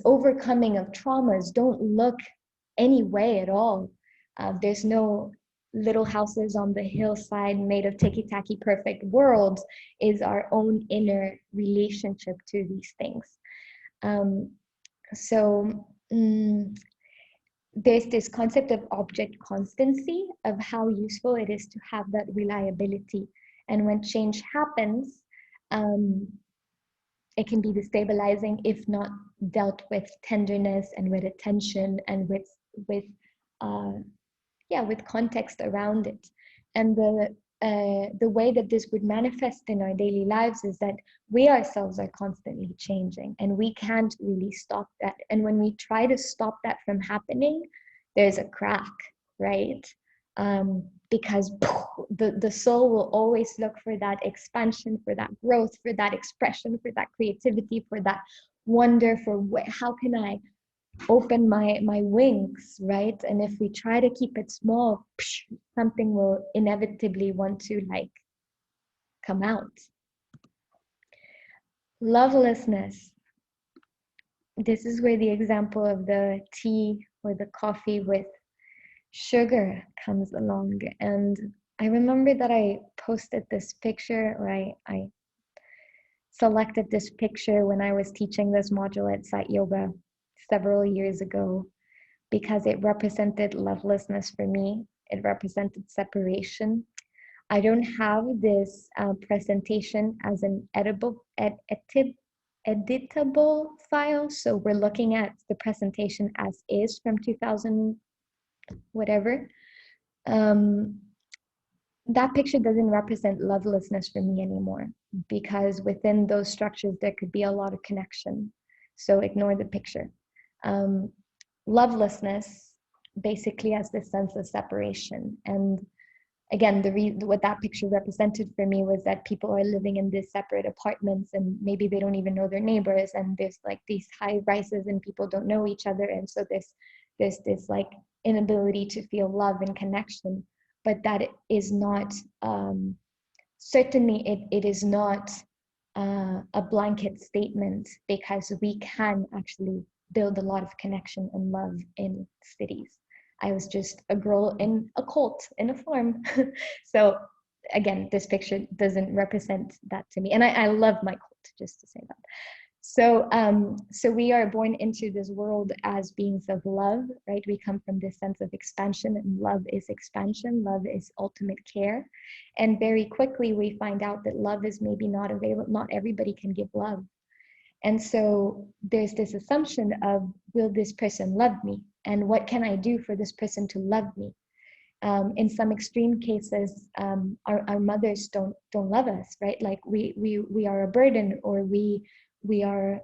overcoming of traumas don't look any way at all. There's no little houses on the hillside made of ticky-tacky perfect worlds. Is our own inner relationship to these things. There's this concept of object constancy, of how useful it is to have that reliability. And when change happens, it can be destabilizing if not dealt with tenderness and with attention and with context around it. And the way that this would manifest in our daily lives is that we ourselves are constantly changing, and we can't really stop that. And when we try to stop that from happening, there's a crack, right? Because the soul will always look for that expansion, for that growth, for that expression, for that creativity, for that wonder, for how can I open my wings, right? And if we try to keep it small, something will inevitably want to like come out. Lovelessness. This is where the example of the tea or the coffee with sugar comes along. And I remember that I posted this picture, or I selected this picture when I was teaching this module at Site Yoga several years ago, because it represented lovelessness for me. It represented separation. I don't have this presentation as an editable file, so we're looking at the presentation as is from 2000 whatever. That picture doesn't represent lovelessness for me anymore, because within those structures there could be a lot of connection. So ignore the picture. Lovelessness basically as this sense of separation. And again, what that picture represented for me was that people are living in these separate apartments, and maybe they don't even know their neighbors, and there's like these high rises and people don't know each other, and so there's this like inability to feel love and connection. But that is not certainly it is not a blanket statement, because we can actually build a lot of connection and love in cities. I was just a girl in a cult in a farm. So again, this picture doesn't represent that to me. And I love my cult, just to say that. So we are born into this world as beings of love, right? We come from this sense of expansion, and love is expansion. Love is ultimate care. And very quickly we find out that love is maybe not available. Not everybody can give love. And so there's this assumption of, will this person love me? And what can I do for this person to love me? In some extreme cases, our mothers don't love us, right? Like we are a burden, or we are,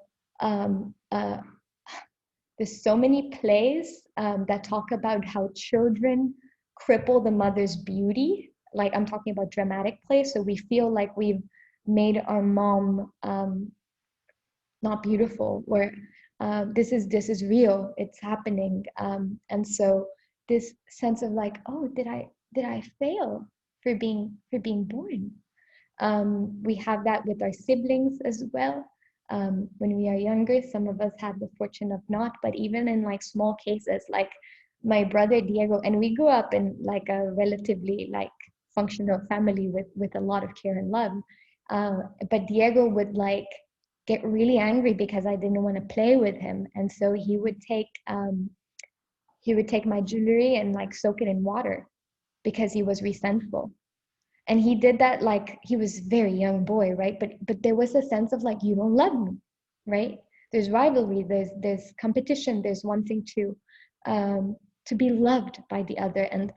there's so many plays that talk about how children cripple the mother's beauty. Like, I'm talking about dramatic plays. So we feel like we've made our mom not beautiful, or this is real, it's happening. And so this sense of like, oh, did I fail for being born? We have that with our siblings as well. When we are younger, some of us have the fortune of not, but even in like small cases, like my brother Diego, and we grew up in like a relatively like functional family with a lot of care and love. But Diego would like get really angry because I didn't want to play with him, and so he would take my jewelry and like soak it in water because he was resentful. And he did that like he was a very young boy, right? But there was a sense of like, you don't love me, right? There's rivalry, there's competition, there's wanting to be loved by the other. And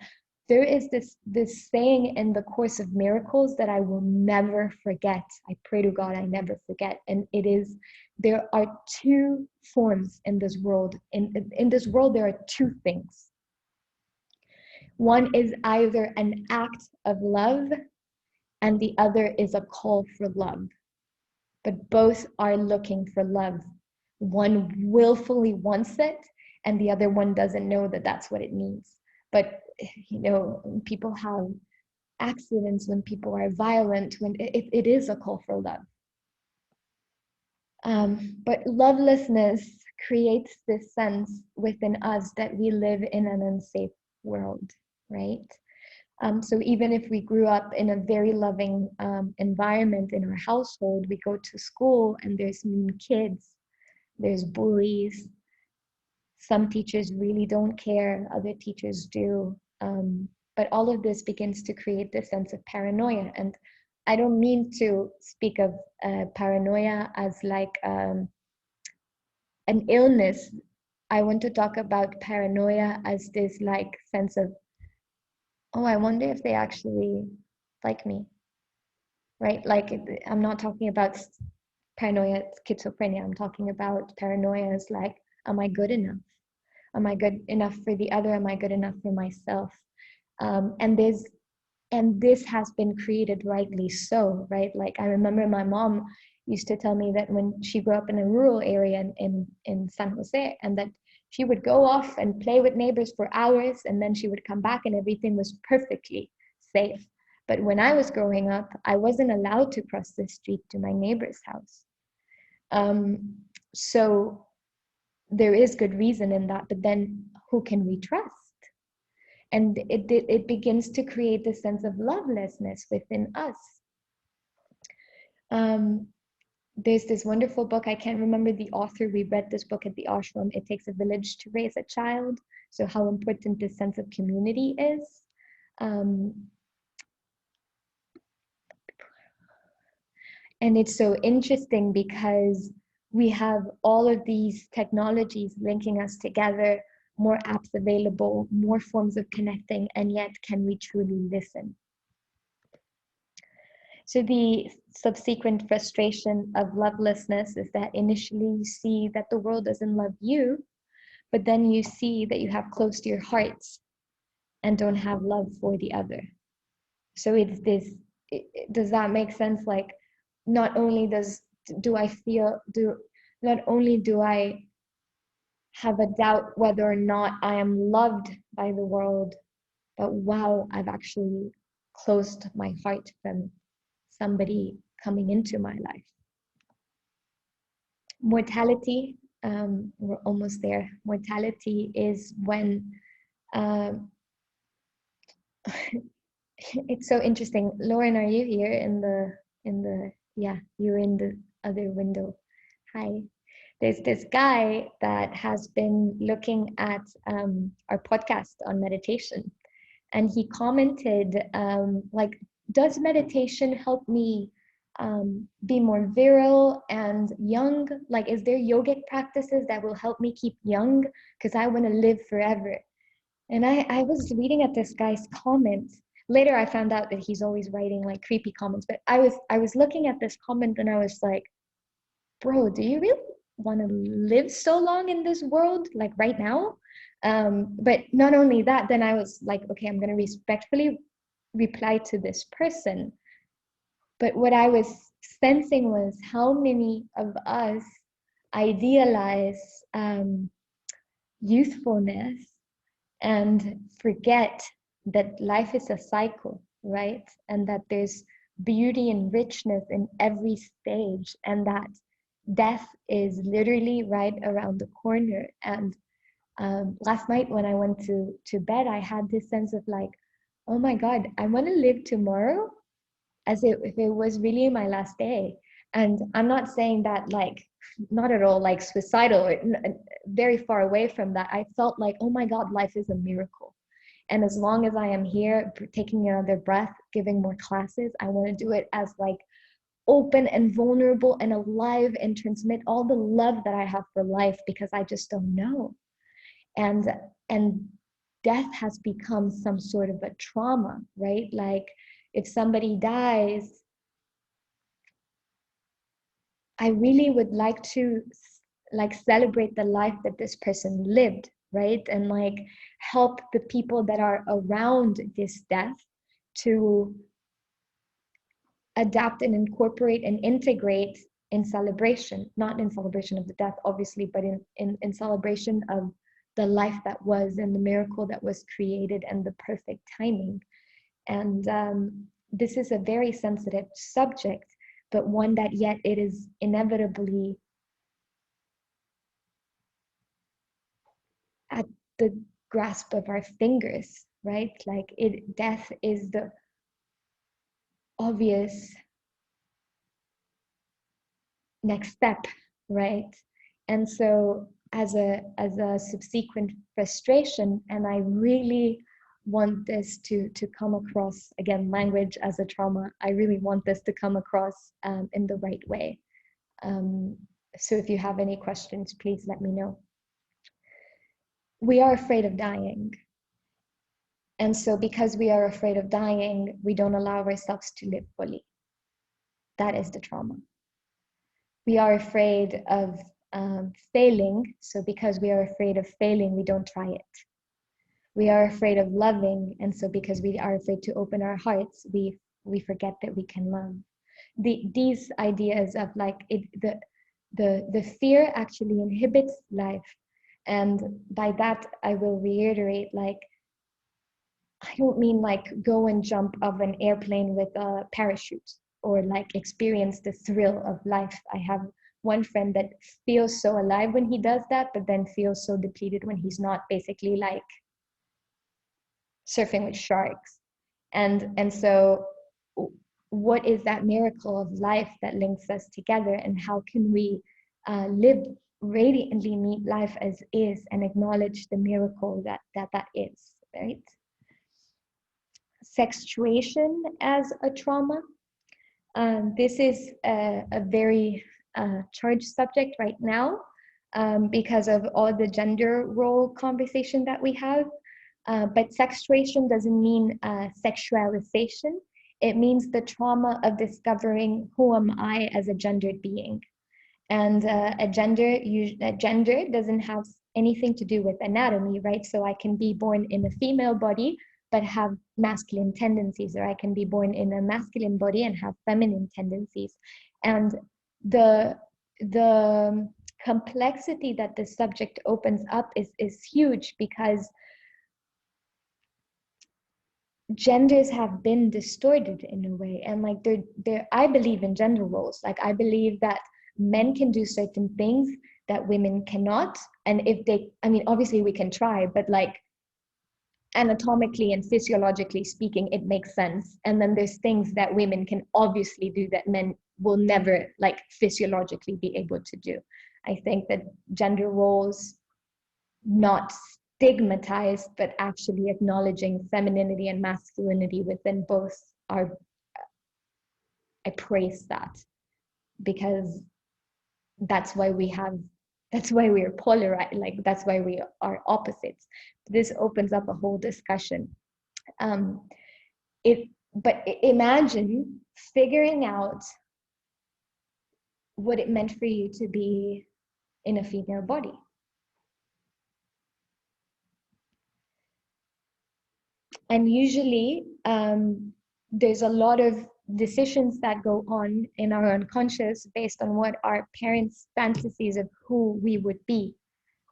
there is this saying in the Course of Miracles that I will never forget. I pray to God I never forget. And it is, there are two forms in this world. In this world, there are two things. One is either an act of love, and the other is a call for love. But both are looking for love. One willfully wants it, and the other one doesn't know that that's what it means. But you know, when people have accidents, when people are violent, when it is a call for love. But lovelessness creates this sense within us that we live in an unsafe world, right? So even if we grew up in a very loving environment in our household, we go to school and there's mean kids, there's bullies. Some teachers really don't care, other teachers do. But all of this begins to create this sense of paranoia. And I don't mean to speak of paranoia as like an illness. I want to talk about paranoia as this like sense of, oh, I wonder if they actually like me, right? Like, I'm not talking about paranoia, schizophrenia. I'm talking about paranoia as like, am I good enough? Am I good enough for the other? Am I good enough for myself? And this has been created rightly so, right? Like, I remember my mom used to tell me that when she grew up in a rural area in San Jose, and that she would go off and play with neighbors for hours, and then she would come back and everything was perfectly safe. But when I was growing up, I wasn't allowed to cross the street to my neighbor's house. So there is good reason in that, but then who can we trust? And it begins to create this sense of lovelessness within us. There's this wonderful book, I can't remember the author, we read this book at the ashram, It Takes a Village to Raise a Child, so how important this sense of community is. And it's so interesting because we have all of these technologies linking us together, more apps available, more forms of connecting, and yet can we truly listen? So the subsequent frustration of lovelessness is that initially you see that the world doesn't love you, but then you see that you have closed your hearts and don't have love for the other. So it's this, does that make sense? Like, not only do I have a doubt whether or not I am loved by the world, but wow, I've actually closed my heart from somebody coming into my life. Mortality, we're almost there. Mortality is when, it's so interesting. Lauren, are you here yeah, you're in the other window. Hi. There's this guy that has been looking at our podcast on meditation, and he commented, like, does meditation help me be more virile and young? Like, is there yogic practices that will help me keep young? Because I want to live forever. And I was reading at this guy's comments. Later, I found out that he's always writing like creepy comments. But I was looking at this comment and I was like, bro, do you really want to live so long in this world, like right now? But not only that, then I was like, okay, I'm going to respectfully reply to this person. But what I was sensing was how many of us idealize youthfulness and forget that life is a cycle, right? And that there's beauty and richness in every stage, and that death is literally right around the corner. And last night when I went to bed, I had this sense of like, oh my God, I want to live tomorrow as if it was really my last day. And I'm not saying that like, not at all like suicidal, very far away from that. I felt like, oh my God, life is a miracle. And as long as I am here, taking another breath, giving more classes, I want to do it as like open and vulnerable and alive, and transmit all the love that I have for life, because I just don't know. And death has become some sort of a trauma, right? Like, if somebody dies, I really would like to like celebrate the life that this person lived, right? And like help the people that are around this death to adapt and incorporate and integrate in celebration, not in celebration of the death, obviously, but in celebration of the life that was, and the miracle that was created, and the perfect timing. And this is a very sensitive subject, but one that yet it is inevitably at the grasp of our fingers, right? Like, death is the obvious next step, right? And so as a subsequent frustration, and I really want this to come across, again, language as a trauma, I really want this to come across in the right way. So if you have any questions, please let me know. We are afraid of dying. And so because we are afraid of dying, we don't allow ourselves to live fully. That is the trauma. We are afraid of failing. So because we are afraid of failing, we don't try it. We are afraid of loving. And so because we are afraid to open our hearts, we forget that we can love. These ideas of like, the fear actually inhibits life. And by that, I will reiterate, like, I don't mean like go and jump off an airplane with a parachute, or like experience the thrill of life. I have one friend that feels so alive when he does that, but then feels so depleted when he's not, basically like surfing with sharks. And so what is that miracle of life that links us together, and how can we live radiantly, meet life as is, and acknowledge the miracle that is, right? Sexuation as a trauma. This is a very charged subject right now because of all the gender role conversation that we have. But sexuation doesn't mean sexualization. It means the trauma of discovering who am I as a gendered being. And a gender doesn't have anything to do with anatomy, right? So I can be born in a female body but have masculine tendencies, or I can be born in a masculine body and have feminine tendencies. And the complexity that the subject opens up is huge, because genders have been distorted in a way. And like they're I believe in gender roles. Like I believe that men can do certain things that women cannot. And if they, I mean, obviously we can try, but like anatomically and physiologically speaking, it makes sense. And then there's things that women can obviously do that men will never like physiologically be able to do. I think that gender roles, not stigmatized, but actually acknowledging femininity and masculinity within both are, I praise that, because that's why we are polarized, like that's why we are opposites. This opens up a whole discussion. But imagine figuring out what it meant for you to be in a female body. And usually there's a lot of decisions that go on in our unconscious based on what our parents' fantasies of who we would be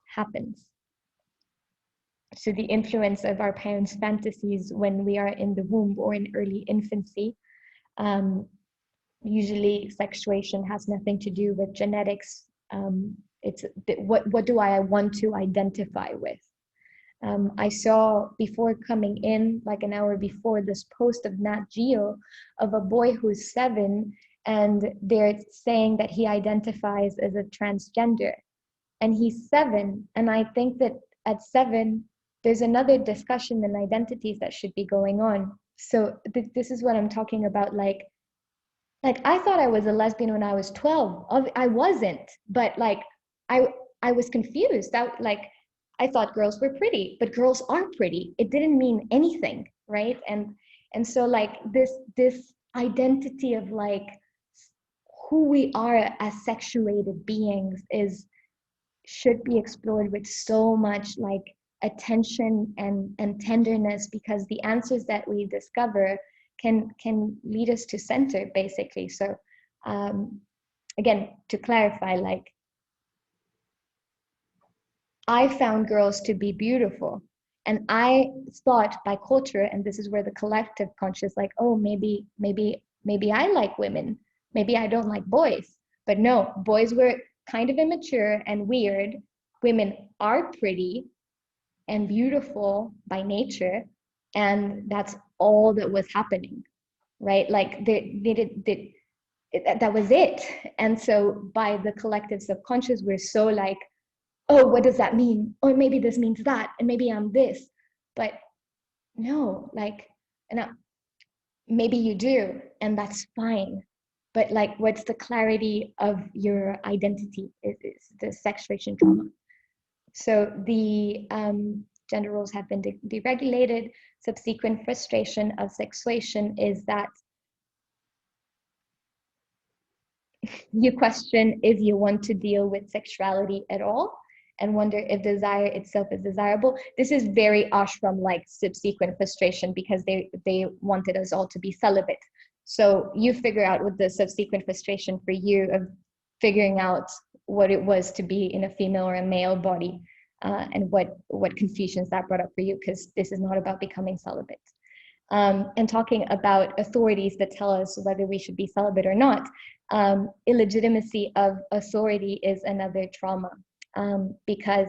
happens. So the influence of our parents' fantasies when we are in the womb or in early infancy, usually sexuation has nothing to do with genetics. It's what do I want to identify with? I saw before coming in, like an hour before, this post of Nat Geo of a boy who's 7, and they're saying that he identifies as a transgender, and he's 7. And I think that at 7, there's another discussion in identities that should be going on. So this is what I'm talking about. Like I thought I was a lesbian when I was 12. I wasn't, but like I was confused. I thought girls were pretty, but girls are pretty. It didn't mean anything, right? And so like this identity of like who we are as sexuated beings should be explored with so much like attention and tenderness, because the answers that we discover can lead us to center, basically. So again, to clarify, like I found girls to be beautiful, and I thought by culture, and this is where the collective conscious, like, oh, maybe I like women, maybe I don't like boys. But no, boys were kind of immature and weird. Women are pretty and beautiful by nature, and that's all that was happening, right? Like that was it. And so by the collective subconscious, we're so like, oh, what does that mean? Or maybe this means that, and maybe I'm this. But no, like, and maybe you do, and that's fine. But like, what's the clarity of your identity is the sexuation trauma. So the gender roles have been deregulated. Subsequent frustration of sexuation is that you question if you want to deal with sexuality at all, and wonder if desire itself is desirable. This is very ashram-like subsequent frustration, because they wanted us all to be celibate. So you figure out what the subsequent frustration for you of figuring out what it was to be in a female or a male body, and what confusions that brought up for you, because this is not about becoming celibate. And talking about authorities that tell us whether we should be celibate or not. Illegitimacy of authority is another trauma, because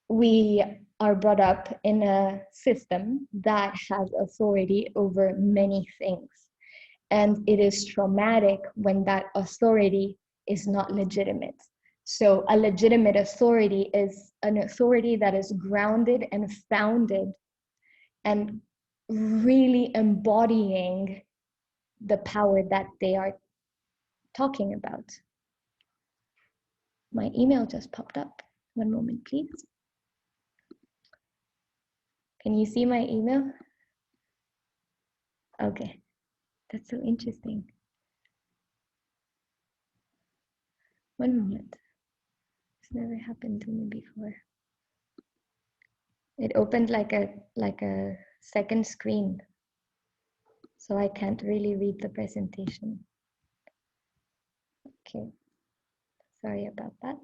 we are brought up in a system that has authority over many things. And it is traumatic when that authority is not legitimate. So a legitimate authority is an authority that is grounded and founded and really embodying the power that they are talking about. My email just popped up. One moment, please. Can you see my email? Okay, that's so interesting. One moment. never happened to me before. It opened like a second screen, so I can't really read the presentation. Okay, sorry about that.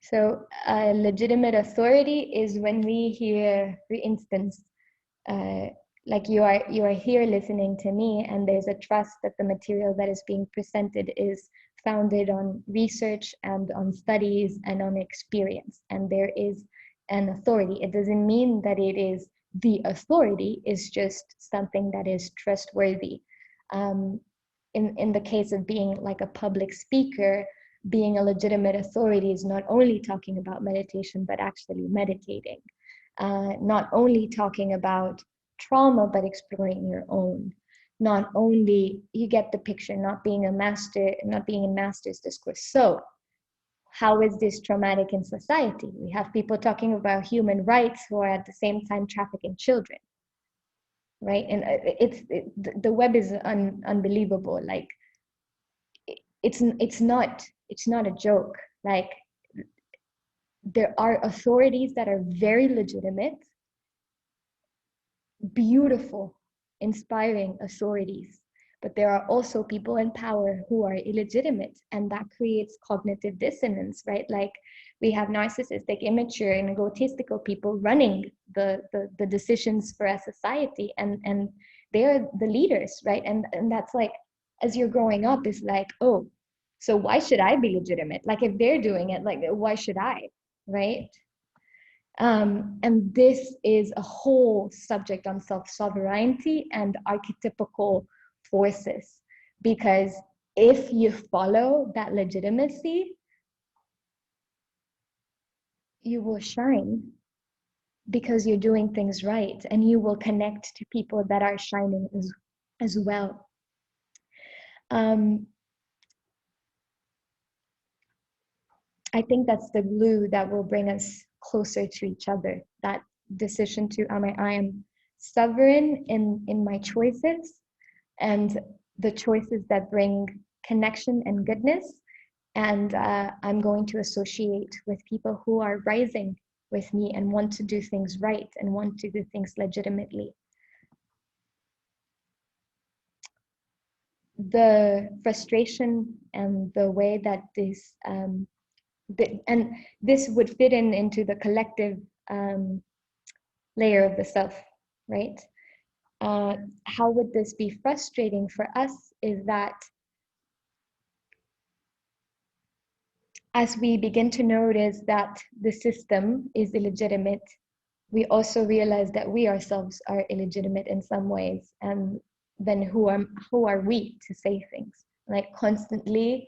So legitimate authority is when we hear, for instance, like you are here listening to me, and there's a trust that the material that is being presented is founded on research and on studies and on experience, and there is an authority. It doesn't mean that it is the authority, it's just something that is trustworthy. In the case of being like a public speaker, being a legitimate authority is not only talking about meditation, but actually meditating. Not only talking about trauma, but exploring your own. Not only, you get the picture, not being a master, not being in master's discourse. So how is this traumatic in society? We have people talking about human rights who are at the same time trafficking children, right? And the web is unbelievable. Like it's not a joke. Like there are authorities that are very legitimate, beautiful, inspiring authorities, but there are also people in power who are illegitimate, and that creates cognitive dissonance, right? Like we have narcissistic, immature, and egotistical people running the decisions for a society, and they're the leaders, right? And that's like, as you're growing up, it's like, oh, so why should I be legitimate? Like if they're doing it, like why should I, right? And this is a whole subject on self-sovereignty and archetypical forces, because if you follow that legitimacy, you will shine because you're doing things right, and you will connect to people that are shining as well. I think that's the glue that will bring us closer to each other. That decision to I am sovereign in my choices, and the choices that bring connection and goodness. And I'm going to associate with people who are rising with me and want to do things right and want to do things legitimately. The frustration and the way that this and this would fit into the collective layer of the self, right? How would this be frustrating for us is that as we begin to notice that the system is illegitimate, we also realize that we ourselves are illegitimate in some ways. And then who are we to say things? Like constantly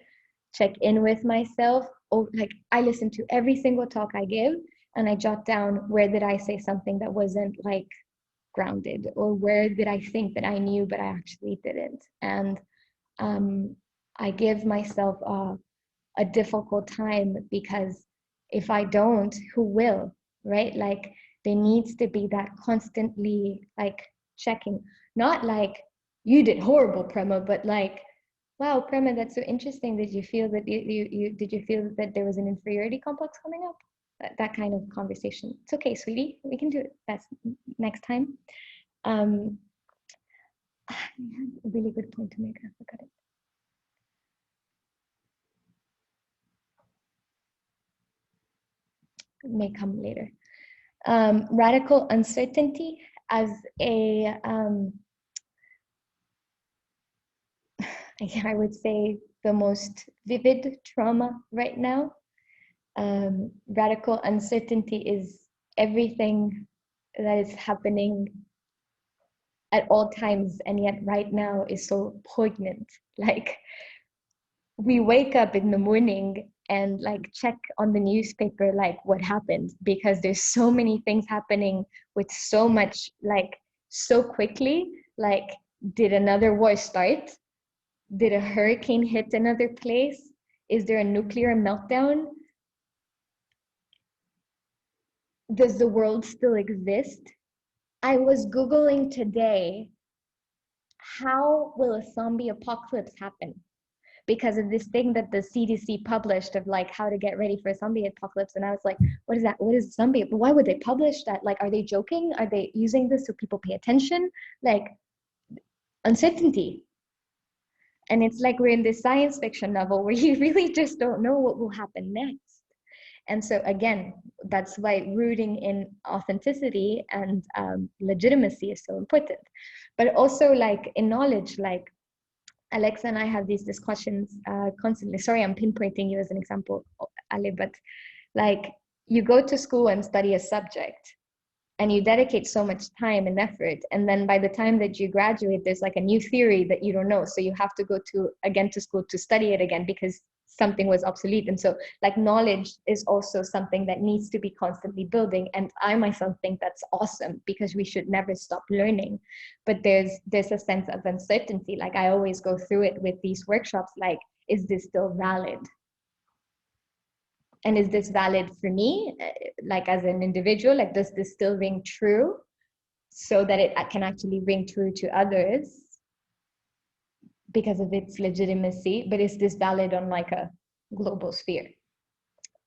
check in with myself. Oh, like I listen to every single talk I give, and I jot down where did I say something that wasn't like grounded, or where did I think that I knew but I actually didn't. And I give myself a difficult time, because if I don't, who will, right? Like there needs to be that constantly like checking, not like you did horrible, Prema, but like, wow, Prema, that's so interesting. Did you feel that did you feel that there was an inferiority complex coming up? That kind of conversation. It's okay, sweetie, we can do it. That's next time. A really good point to make. I forgot it. It may come later. Radical uncertainty as a I would say the most vivid trauma right now. Radical uncertainty is everything that is happening at all times, and yet right now is so poignant. Like we wake up in the morning and like check on the newspaper like what happened, because there's so many things happening with so much, like so quickly. Like, did another war start? Did a hurricane hit another place? Is there a nuclear meltdown? Does the world still exist? I was Googling today, how will a zombie apocalypse happen? because of this thing that the CDC published of like how to get ready for a zombie apocalypse. And I was like, what is that? What is zombie? But why would they publish that? Like, are they joking? Are they using this so people pay attention? Like, uncertainty. And it's like we're in this science fiction novel where you really just don't know what will happen next. And so again, that's why rooting in authenticity and legitimacy is so important. But also like in knowledge, like Alexa and I have these discussions constantly. Sorry, I'm pinpointing you as an example, Ale, but like you go to school and study a subject and you dedicate so much time and effort, and then by the time that you graduate, there's like a new theory that you don't know, so you have to go to school to study it again because something was obsolete. And so like knowledge is also something that needs to be constantly building, and I myself think that's awesome because we should never stop learning. But there's a sense of uncertainty. Like I always go through it with these workshops, like, is this still valid? And is this valid for me, like as an individual? Like, does this still ring true so that it can actually ring true to others because of its legitimacy? But is this valid on like a global sphere?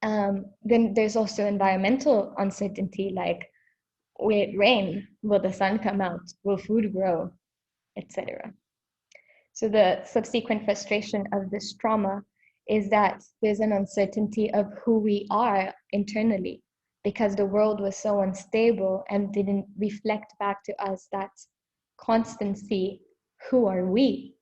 Then there's also environmental uncertainty, like, will it rain? Will the sun come out? Will food grow? Etc. So the subsequent frustration of this trauma is that there's an uncertainty of who we are internally, because the world was so unstable and didn't reflect back to us that constancy. Who are we?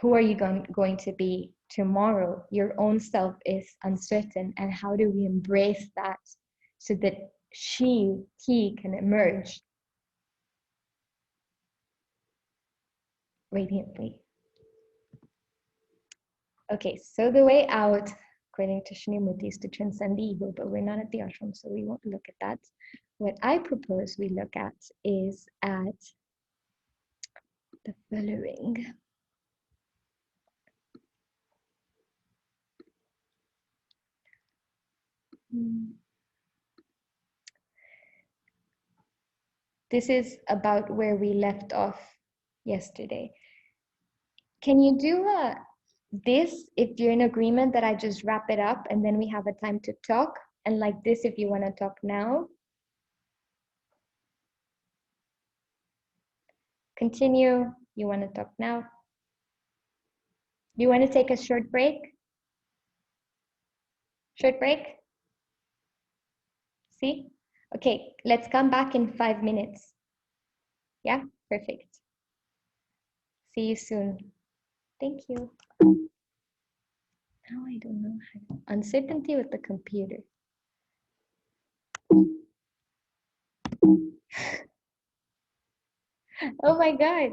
Who are you going to be tomorrow? Your own self is uncertain, and how do we embrace that so that he can emerge radiantly? Okay, so the way out, according to Shnimurti, is to transcend the ego, but we're not at the ashram, so we won't look at that. What I propose we look at is at the following. This is about where we left off yesterday. Can you do this if you're in agreement that I just wrap it up and then we have a time to talk? And like this if you want to talk now. Continue, you want to talk now? You want to take a short break? Short break? See? Okay, let's come back in 5 minutes. Yeah, perfect. See you soon. Thank you. Now I don't know how to... Uncertainty with the computer. Oh my God.